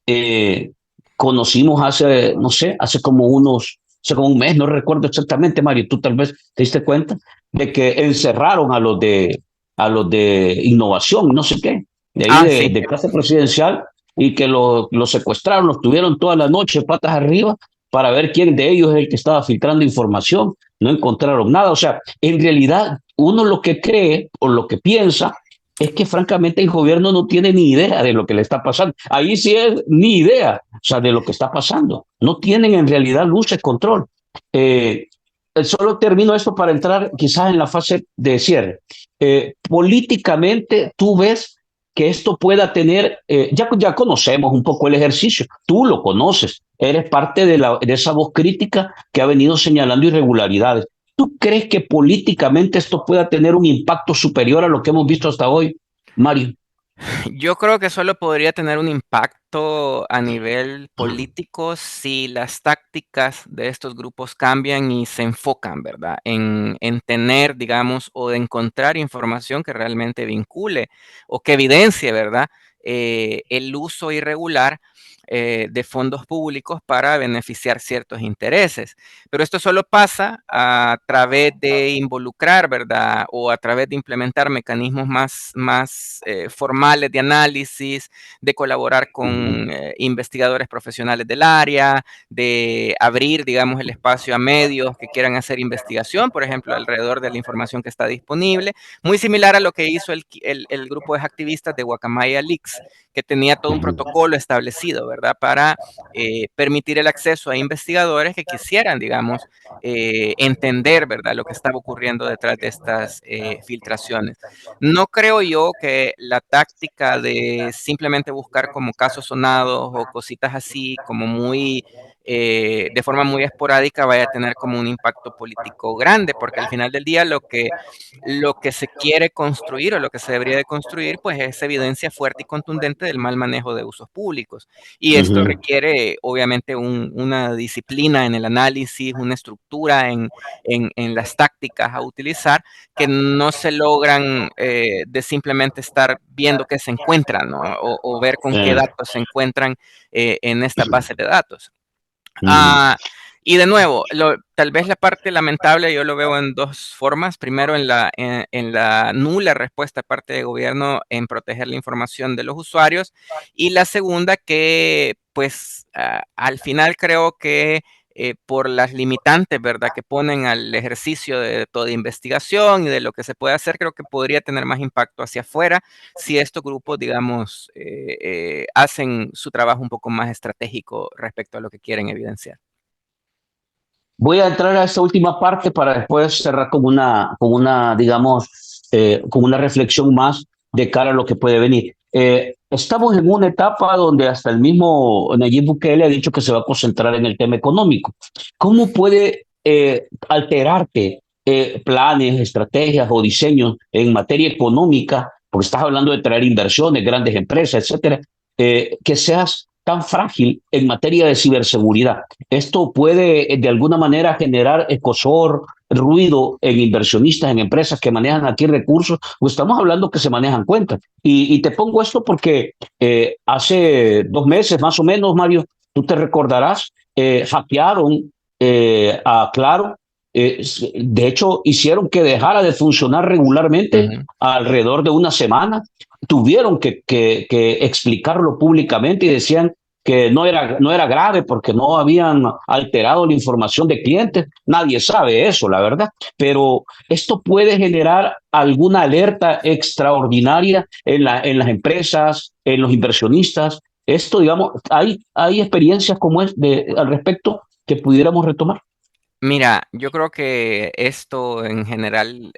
Speaker 1: Eh, Conocimos hace, no sé, hace como un mes, no recuerdo exactamente, Mario, tú tal vez te diste cuenta de que encerraron a los de innovación, no sé qué, de ahí
Speaker 2: Ah, sí.
Speaker 1: de Casa Presidencial, y que lo secuestraron, los tuvieron toda la noche patas arriba para ver quién de ellos es el que estaba filtrando información. No encontraron nada. O sea, en realidad uno lo que cree o lo que piensa es que francamente el gobierno no tiene ni idea de lo que le está pasando. Ahí sí es ni idea, o sea, de lo que está pasando. No tienen en realidad luces, control. Eh, Solo termino esto para entrar quizás en la fase de cierre. Políticamente, tú ves que esto pueda tener, ya conocemos un poco el ejercicio, tú lo conoces, eres parte de esa voz crítica que ha venido señalando irregularidades. ¿Tú crees que políticamente esto pueda tener un impacto superior a lo que hemos visto hasta hoy, Mario?
Speaker 2: Yo creo que solo podría tener un impacto a nivel político si las tácticas de estos grupos cambian y se enfocan, ¿verdad? En tener, digamos, o de encontrar información que realmente vincule o que evidencie, ¿verdad? El uso irregular de fondos públicos para beneficiar ciertos intereses. Pero esto solo pasa a través de involucrar, ¿verdad? O a través de implementar mecanismos más formales de análisis, de colaborar
Speaker 1: Ujú,
Speaker 2: con investigadores profesionales del área, de abrir, digamos, el espacio a medios que quieran hacer investigación, por ejemplo, alrededor de la información que está disponible, muy similar a lo que hizo el grupo de activistas de Guacamaya Leaks, que tenía todo un
Speaker 1: ujú,
Speaker 2: protocolo establecido, ¿verdad? Para permitir el acceso a investigadores que quisieran, digamos, entender, ¿verdad?, lo que estaba ocurriendo detrás de estas filtraciones. No creo yo que la táctica de simplemente buscar como casos sonados o cositas así, como muy, de forma muy esporádica, vaya a tener como un impacto político grande, porque al final del día lo que se quiere construir o lo que se debería de construir, pues es evidencia fuerte y contundente del mal manejo de usos públicos. Y esto
Speaker 1: ujú.
Speaker 2: requiere, obviamente, una disciplina en el análisis, una estructura en las tácticas a utilizar que no se logran de simplemente estar viendo qué se encuentran, ¿no? O ver con qué
Speaker 1: Eh,
Speaker 2: datos se encuentran en esta base de datos.
Speaker 1: ujú.
Speaker 2: Ah, y de nuevo, tal vez la parte lamentable yo lo veo en dos formas. Primero, en la nula respuesta de parte del gobierno en proteger la información de los usuarios. Y la segunda, que pues al final creo que por las limitantes, ¿verdad?, que ponen al ejercicio de toda investigación y de lo que se puede hacer, creo que podría tener más impacto hacia afuera si estos grupos, digamos, hacen su trabajo un poco más estratégico respecto a lo que quieren evidenciar.
Speaker 1: Voy a entrar a esta última parte para después cerrar digamos, con una reflexión más de cara a lo que puede venir. Estamos en una etapa donde hasta el mismo Nayib Bukele ha dicho que se va a concentrar en el tema económico. ¿Cómo puede alterarte planes, estrategias o diseños en materia económica? Porque estás hablando de traer inversiones, grandes empresas, etcétera, que seas tan frágil en materia de ciberseguridad. Esto puede de alguna manera generar ecosor, ruido en inversionistas, en empresas que manejan aquí recursos, pues estamos hablando que se manejan cuentas. Y te pongo esto porque hace 2 meses más o menos, Mario, tú te recordarás, hackearon a Claro. De hecho, hicieron que dejara de funcionar regularmente
Speaker 2: Ujú.
Speaker 1: alrededor de una semana. Tuvieron que explicarlo públicamente y decían que no era grave porque no habían alterado la información de clientes. Nadie sabe eso, la verdad. Pero esto puede generar alguna alerta extraordinaria en las empresas, en los inversionistas. Esto, digamos, hay experiencias como al respecto que pudiéramos retomar.
Speaker 2: Mira, yo creo que esto en general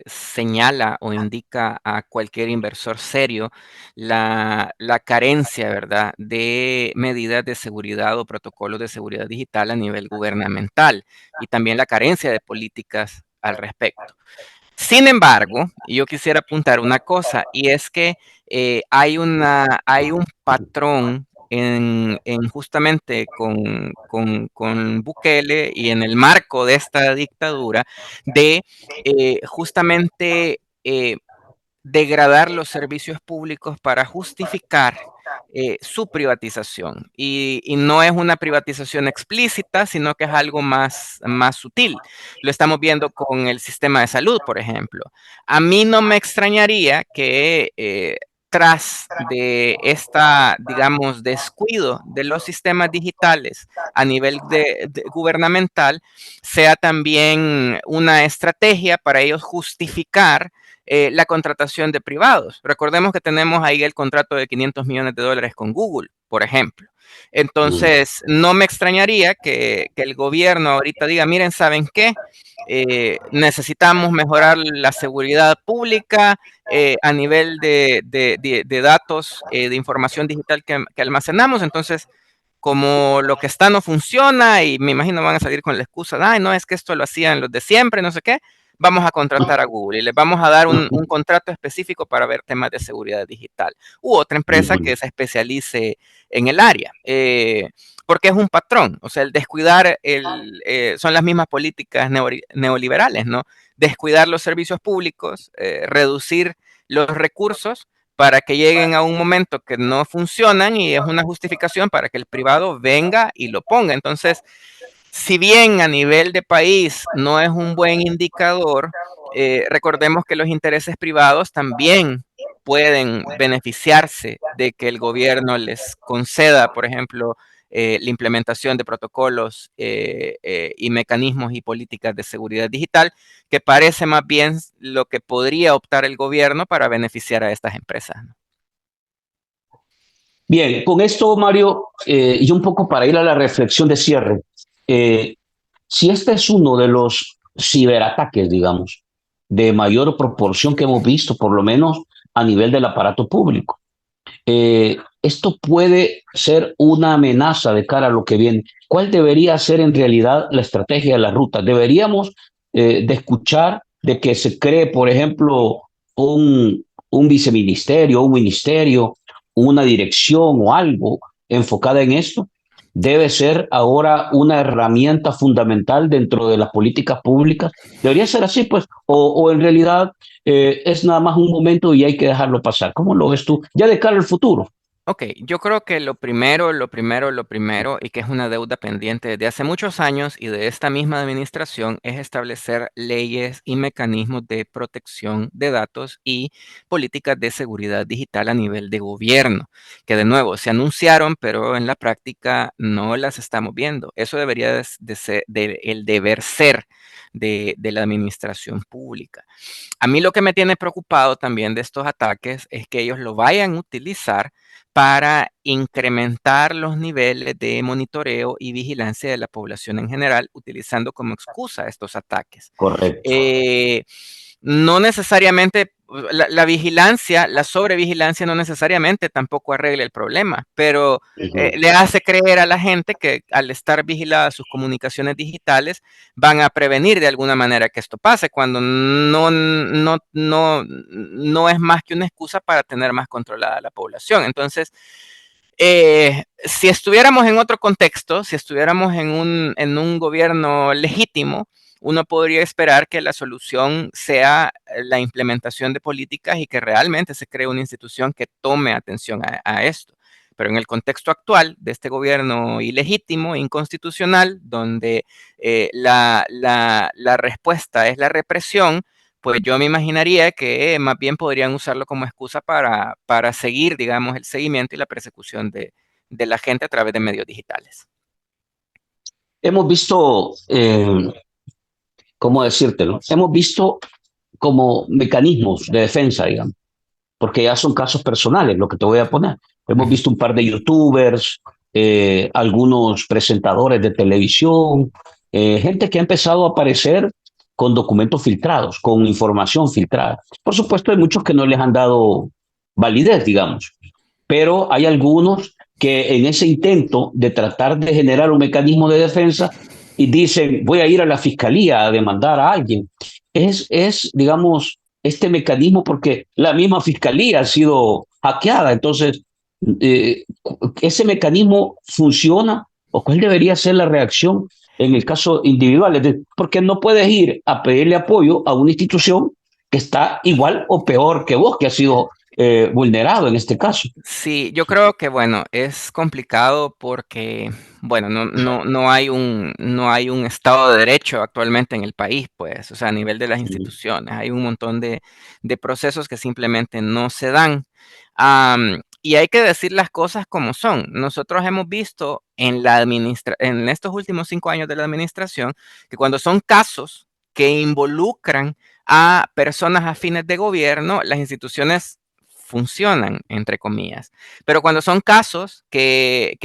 Speaker 2: señala o indica a cualquier inversor serio la carencia, ¿verdad?, de medidas de seguridad o protocolos de seguridad digital a nivel gubernamental y también la carencia de políticas al respecto. Sin embargo, yo quisiera apuntar una cosa, y es que hay un patrón en justamente con Bukele y en el marco de esta dictadura de justamente degradar los servicios públicos para justificar su privatización. Y no es una privatización explícita, sino que es algo más sutil. Lo estamos viendo con el sistema de salud, por ejemplo. A mí no me extrañaría que tras de esta, digamos, descuido de los sistemas digitales a nivel gubernamental, sea también una estrategia para ellos justificar la contratación de privados. Recordemos que tenemos ahí el contrato de $500 millones con Google, por ejemplo. Entonces, no me extrañaría que el gobierno ahorita diga, miren, ¿saben qué? Necesitamos mejorar la seguridad pública a nivel de datos, de información digital que almacenamos. Entonces, como lo que está no funciona y me imagino van a salir con la excusa, ay, no, es que esto lo hacían los de siempre, no sé qué, vamos a contratar a Google y les vamos a dar un contrato específico para ver temas de seguridad digital. U otra empresa que se especialice en el área. Porque es un patrón, o sea, el descuidar, son las mismas políticas neoliberales, ¿no? Descuidar los servicios públicos, reducir los recursos para que lleguen a un momento que no funcionan y es una justificación para que el privado venga y lo ponga. Entonces, si bien a nivel de país no es un buen indicador, recordemos que los intereses privados también pueden beneficiarse de que el gobierno les conceda, por ejemplo, la implementación de protocolos y mecanismos y políticas de seguridad digital, que parece más bien lo que podría optar el gobierno para beneficiar a estas empresas, ¿no?
Speaker 1: Bien, con esto, Mario, y un poco para ir a la reflexión de cierre, eh, si este es uno de los ciberataques, digamos, de mayor proporción que hemos visto, por lo menos a nivel del aparato público, esto puede ser una amenaza de cara a lo que viene. ¿Cuál debería ser en realidad la estrategia de la ruta? ¿Deberíamos de escuchar de que se cree, por ejemplo, un viceministerio, un ministerio, una dirección o algo enfocada en esto? Debe ser ahora una herramienta fundamental dentro de las políticas públicas. Debería ser así, pues, o en realidad es nada más un momento y hay que dejarlo pasar. ¿Cómo lo ves tú? Ya de cara al futuro.
Speaker 2: Ok, yo creo que lo primero, y que es una deuda pendiente desde hace muchos años y de esta misma administración, es establecer leyes y mecanismos de protección de datos y políticas de seguridad digital a nivel de gobierno, que de nuevo se anunciaron, pero en la práctica no las estamos viendo. Eso debería de ser el deber ser de la administración pública. A mí lo que me tiene preocupado también de estos ataques es que ellos lo vayan a utilizar para incrementar los niveles de monitoreo y vigilancia de la población en general, utilizando como excusa estos ataques.
Speaker 1: Correcto.
Speaker 2: Eh, no necesariamente la vigilancia, la sobrevigilancia no necesariamente tampoco arregla el problema, pero le hace creer a la gente que al estar vigiladas sus comunicaciones digitales van a prevenir de alguna manera que esto pase, cuando no es más que una excusa para tener más controlada la población. Entonces, si estuviéramos en otro contexto, si estuviéramos en un gobierno legítimo, uno podría esperar que la solución sea la implementación de políticas y que realmente se cree una institución que tome atención a esto. Pero en el contexto actual de este gobierno ilegítimo, inconstitucional, donde la respuesta es la represión, pues yo me imaginaría que más bien podrían usarlo como excusa para seguir, digamos, el seguimiento y la persecución de la gente a través de medios digitales.
Speaker 1: Hemos visto, ¿cómo decírtelo? Hemos visto como mecanismos de defensa, digamos, porque ya son casos personales, lo que te voy a poner. Hemos visto un par de youtubers, algunos presentadores de televisión, gente que ha empezado a aparecer con documentos filtrados, con información filtrada. Por supuesto, hay muchos que no les han dado validez, digamos, pero hay algunos que en ese intento de tratar de generar un mecanismo de defensa y dicen, voy a ir a la fiscalía a demandar a alguien. Digamos, este mecanismo porque la misma fiscalía ha sido hackeada. Entonces, eh, ¿ese mecanismo funciona o cuál debería ser la reacción en el caso individual? Porque no puedes ir a pedirle apoyo a una institución que está igual o peor que vos, que has sido vulnerado en este caso.
Speaker 2: Sí, yo creo que, bueno, es complicado porque, bueno, no hay un Estado de Derecho actualmente en el país, pues, o sea, a nivel de las
Speaker 1: Ujú,
Speaker 2: instituciones. Hay un montón de procesos que simplemente no se dan. Y hay que decir las cosas como son. Nosotros hemos visto en estos últimos 5 años de la administración, que cuando son casos que involucran a personas afines de gobierno, las instituciones funcionan, entre comillas. Pero cuando son casos que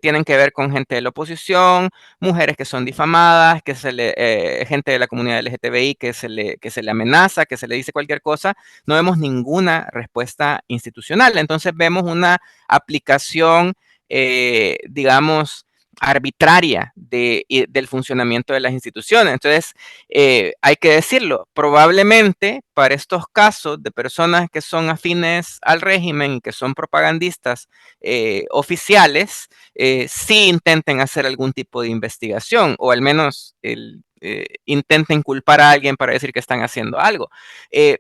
Speaker 2: tienen que ver con gente de la oposición, mujeres que son difamadas, gente de la comunidad LGTBI que se le amenaza, que se le dice cualquier cosa, no vemos ninguna respuesta institucional. Entonces vemos una aplicación, digamos, arbitraria del funcionamiento de las instituciones. Entonces, hay que decirlo, probablemente para estos casos de personas que son afines al régimen y que son propagandistas oficiales, sí intenten hacer algún tipo de investigación o al menos intenten culpar a alguien para decir que están haciendo algo.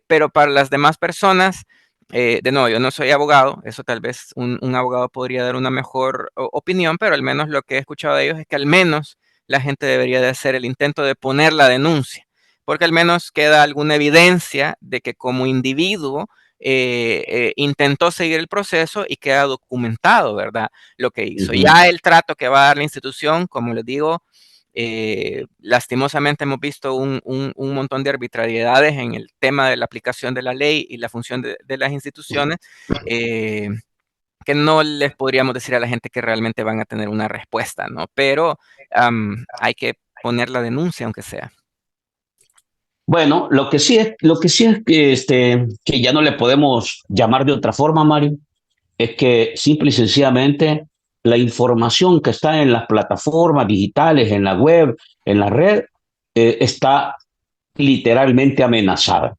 Speaker 2: Pero para las demás personas, de nuevo, yo no soy abogado, eso tal vez un abogado podría dar una mejor opinión, pero al menos lo que he escuchado de ellos es que al menos la gente debería de hacer el intento de poner la denuncia, porque al menos queda alguna evidencia de que como individuo intentó seguir el proceso y queda documentado, ¿verdad? Lo que hizo.
Speaker 1: ujú.
Speaker 2: Ya el trato que va a dar la institución, como les digo, lastimosamente hemos visto un montón de arbitrariedades en el tema de la aplicación de la ley y la función de las instituciones, eh, que no les podríamos decir a la gente que realmente van a tener una respuesta, ¿no? Pero hay que poner la denuncia, aunque sea.
Speaker 1: Bueno, lo que sí es que ya no le podemos llamar de otra forma, Mario, es que simple y sencillamente la información que está en las plataformas digitales, en la web, en la red, está literalmente amenazada.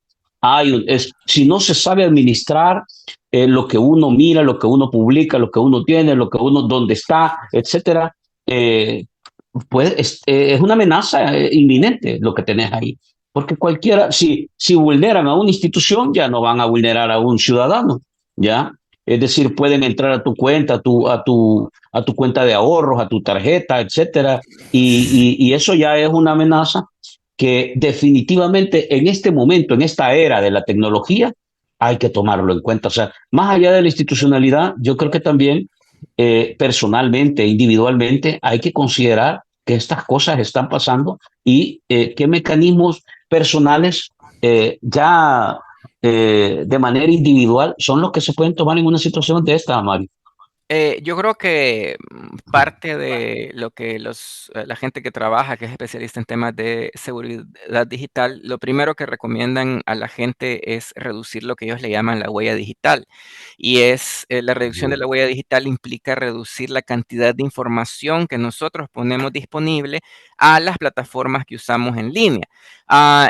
Speaker 1: Si no se sabe administrar lo que uno mira, lo que uno publica, lo que uno tiene, lo que uno, dónde está, etcétera, eh, pues es una amenaza inminente lo que tenés ahí. Porque cualquiera, si vulneran a una institución, ya no van a vulnerar a un ciudadano, ¿ya? Es decir, pueden entrar a tu cuenta, a tu cuenta de ahorros, a tu tarjeta, etcétera, y eso ya es una amenaza que definitivamente en este momento, en esta era de la tecnología, hay que tomarlo en cuenta. O sea, más allá de la institucionalidad, yo creo que también personalmente, individualmente, hay que considerar que estas cosas están pasando y qué mecanismos personales ya de manera individual son los que se pueden tomar en una situación de esta, Mario.
Speaker 2: Yo creo que parte de lo que la gente que trabaja, que es especialista en temas de seguridad digital, lo primero que recomiendan a la gente es reducir lo que ellos le llaman la huella digital. Y la reducción de la huella digital implica reducir la cantidad de información que nosotros ponemos disponible a las plataformas que usamos en línea.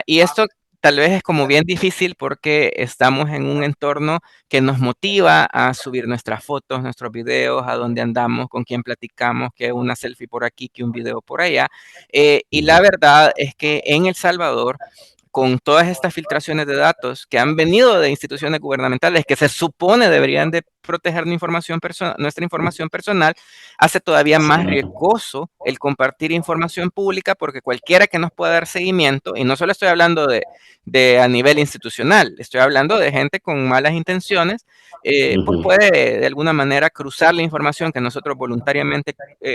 Speaker 2: Y esto tal vez es como bien difícil porque estamos en un entorno que nos motiva a subir nuestras fotos, nuestros videos, a dónde andamos, con quién platicamos, que una selfie por aquí, que un video por allá. Y la verdad es que en El Salvador, con todas estas filtraciones de datos que han venido de instituciones gubernamentales que se supone deberían de proteger nuestra información personal, hace todavía más riesgoso el compartir información pública porque cualquiera que nos pueda dar seguimiento, y no solo estoy hablando de a nivel institucional, estoy hablando de gente con malas intenciones, pues
Speaker 1: Ujú.
Speaker 2: puede de alguna manera cruzar la información que nosotros voluntariamente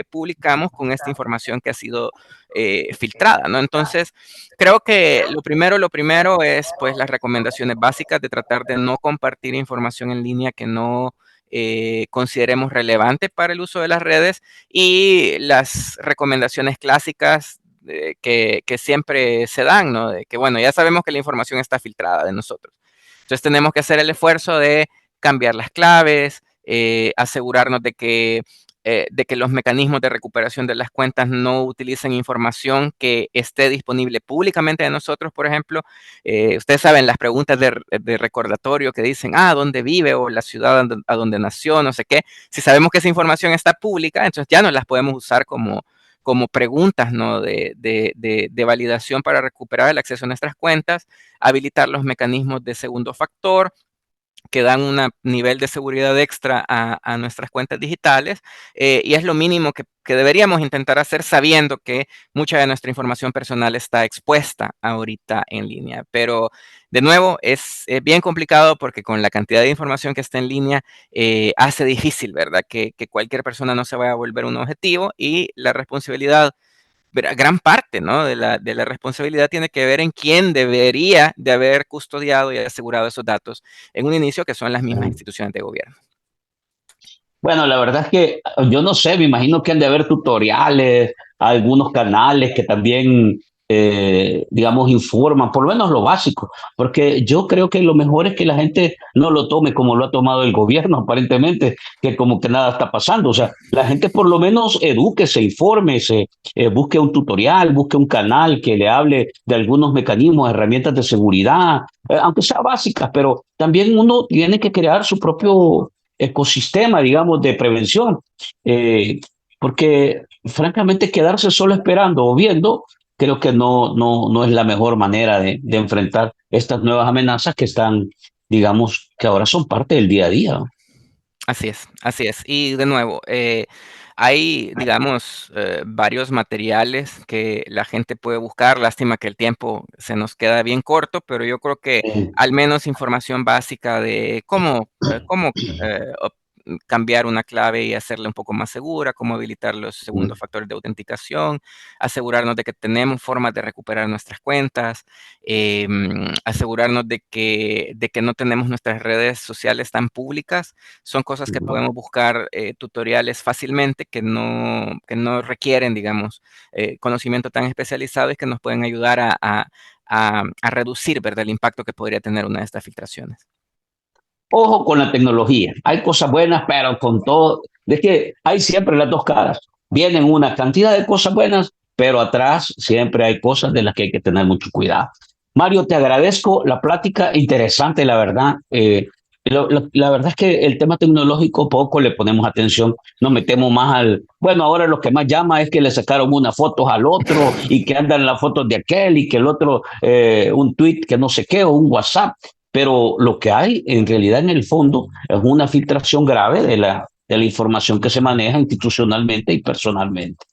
Speaker 2: publicamos con esta información que ha sido filtrada, ¿no? Entonces, creo que lo primero es pues las recomendaciones básicas de tratar de no compartir información en línea que no consideremos relevante para el uso de las redes y las recomendaciones clásicas que siempre se dan, ¿no? De que, bueno, ya sabemos que la información está filtrada de nosotros. Entonces tenemos que hacer el esfuerzo de cambiar las claves, asegurarnos de que los mecanismos de recuperación de las cuentas no utilicen información que esté disponible públicamente de nosotros, por ejemplo. Ustedes saben las preguntas de recordatorio que dicen, dónde vive o la ciudad a donde nació, no sé qué. Si sabemos que esa información está pública, entonces ya no las podemos usar como preguntas, ¿no? De validación para recuperar el acceso a nuestras cuentas, habilitar los mecanismos de segundo factor que dan un nivel de seguridad extra a nuestras cuentas digitales, y es lo mínimo que deberíamos intentar hacer sabiendo que mucha de nuestra información personal está expuesta ahorita en línea. Pero de nuevo, es bien complicado porque con la cantidad de información que está en línea, hace difícil, ¿verdad? Que cualquier persona no se vaya a volver un objetivo y la responsabilidad gran parte, ¿no? De la responsabilidad tiene que ver en quién debería de haber custodiado y asegurado esos datos en un inicio, que son las mismas instituciones de gobierno.
Speaker 1: Bueno, la verdad es que yo no sé, me imagino que han de haber tutoriales, algunos canales que también, digamos, informan, por lo menos lo básico, porque yo creo que lo mejor es que la gente no lo tome como lo ha tomado el gobierno, aparentemente, que como que nada está pasando. O sea, la gente por lo menos eduque, se informe, busque un tutorial, busque un canal que le hable de algunos mecanismos, herramientas de seguridad, aunque sea básicas, pero también uno tiene que crear su propio ecosistema, digamos, de prevención, eh, porque francamente quedarse solo esperando o viendo, creo que no es la mejor manera de enfrentar estas nuevas amenazas que están, digamos, que ahora son parte del día a día.
Speaker 2: Así es, así es. Y de nuevo, hay, digamos, varios materiales que la gente puede buscar. Lástima que el tiempo se nos queda bien corto, pero yo creo que
Speaker 1: Eh,
Speaker 2: al menos información básica de cómo cambiar una clave y hacerla un poco más segura, cómo habilitar los segundos factores de autenticación, asegurarnos de que tenemos formas de recuperar nuestras cuentas, asegurarnos de que no tenemos nuestras redes sociales tan públicas. Son cosas que podemos buscar, tutoriales fácilmente que no requieren, digamos, conocimiento tan especializado y que nos pueden ayudar a reducir, ¿verdad?, el impacto que podría tener una de estas filtraciones.
Speaker 1: Ojo con la tecnología. Hay cosas buenas, pero con todo, es que hay siempre las dos caras. Vienen una cantidad de cosas buenas, pero atrás siempre hay cosas de las que hay que tener mucho cuidado. Mario, te agradezco la plática, interesante, la verdad. La verdad es que el tema tecnológico poco le ponemos atención, nos metemos más al, bueno, ahora lo que más llama es que le sacaron unas fotos al otro y que andan las fotos de aquel y que el otro, un tweet que no sé qué o un WhatsApp, pero lo que hay en realidad en el fondo es una filtración grave de la información que se maneja institucionalmente y personalmente.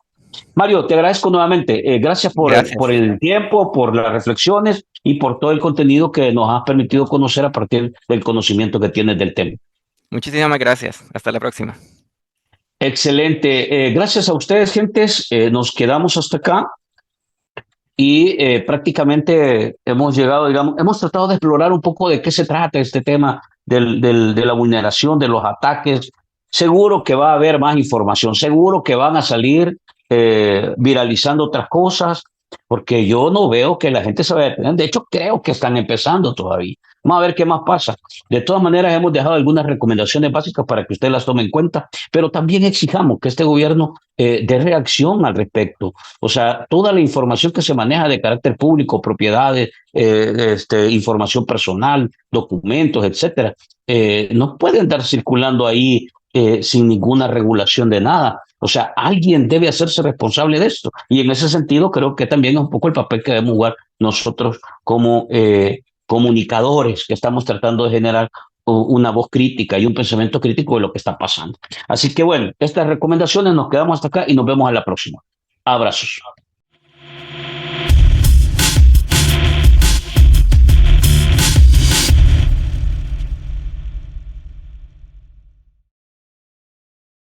Speaker 1: Mario, te agradezco nuevamente. Gracias por
Speaker 2: Gracias.
Speaker 1: el tiempo, por las reflexiones y por todo el contenido que nos has permitido conocer a partir del conocimiento que tienes del tema.
Speaker 2: Muchísimas gracias. Hasta la próxima.
Speaker 1: Excelente. Gracias a ustedes, gentes. Nos quedamos hasta acá y prácticamente hemos llegado, digamos, hemos tratado de explorar un poco de qué se trata este tema de la vulneración, de los ataques. Seguro que va a haber más información, seguro que van a salir viralizando otras cosas, porque yo no veo que la gente se vaya a detener. De hecho, creo que están empezando todavía. Vamos a ver qué más pasa. De todas maneras, hemos dejado algunas recomendaciones básicas para que usted las tome en cuenta, pero también exijamos que este gobierno dé reacción al respecto. O sea, toda la información que se maneja de carácter público, propiedades, información personal, documentos, etcétera, no pueden estar circulando ahí sin ninguna regulación de nada. O sea, alguien debe hacerse responsable de esto. Y en ese sentido, creo que también es un poco el papel que debemos jugar nosotros como comunicadores que estamos tratando de generar una voz crítica y un pensamiento crítico de lo que está pasando. Así que bueno, estas recomendaciones nos quedamos hasta acá y nos vemos a la próxima. Abrazos.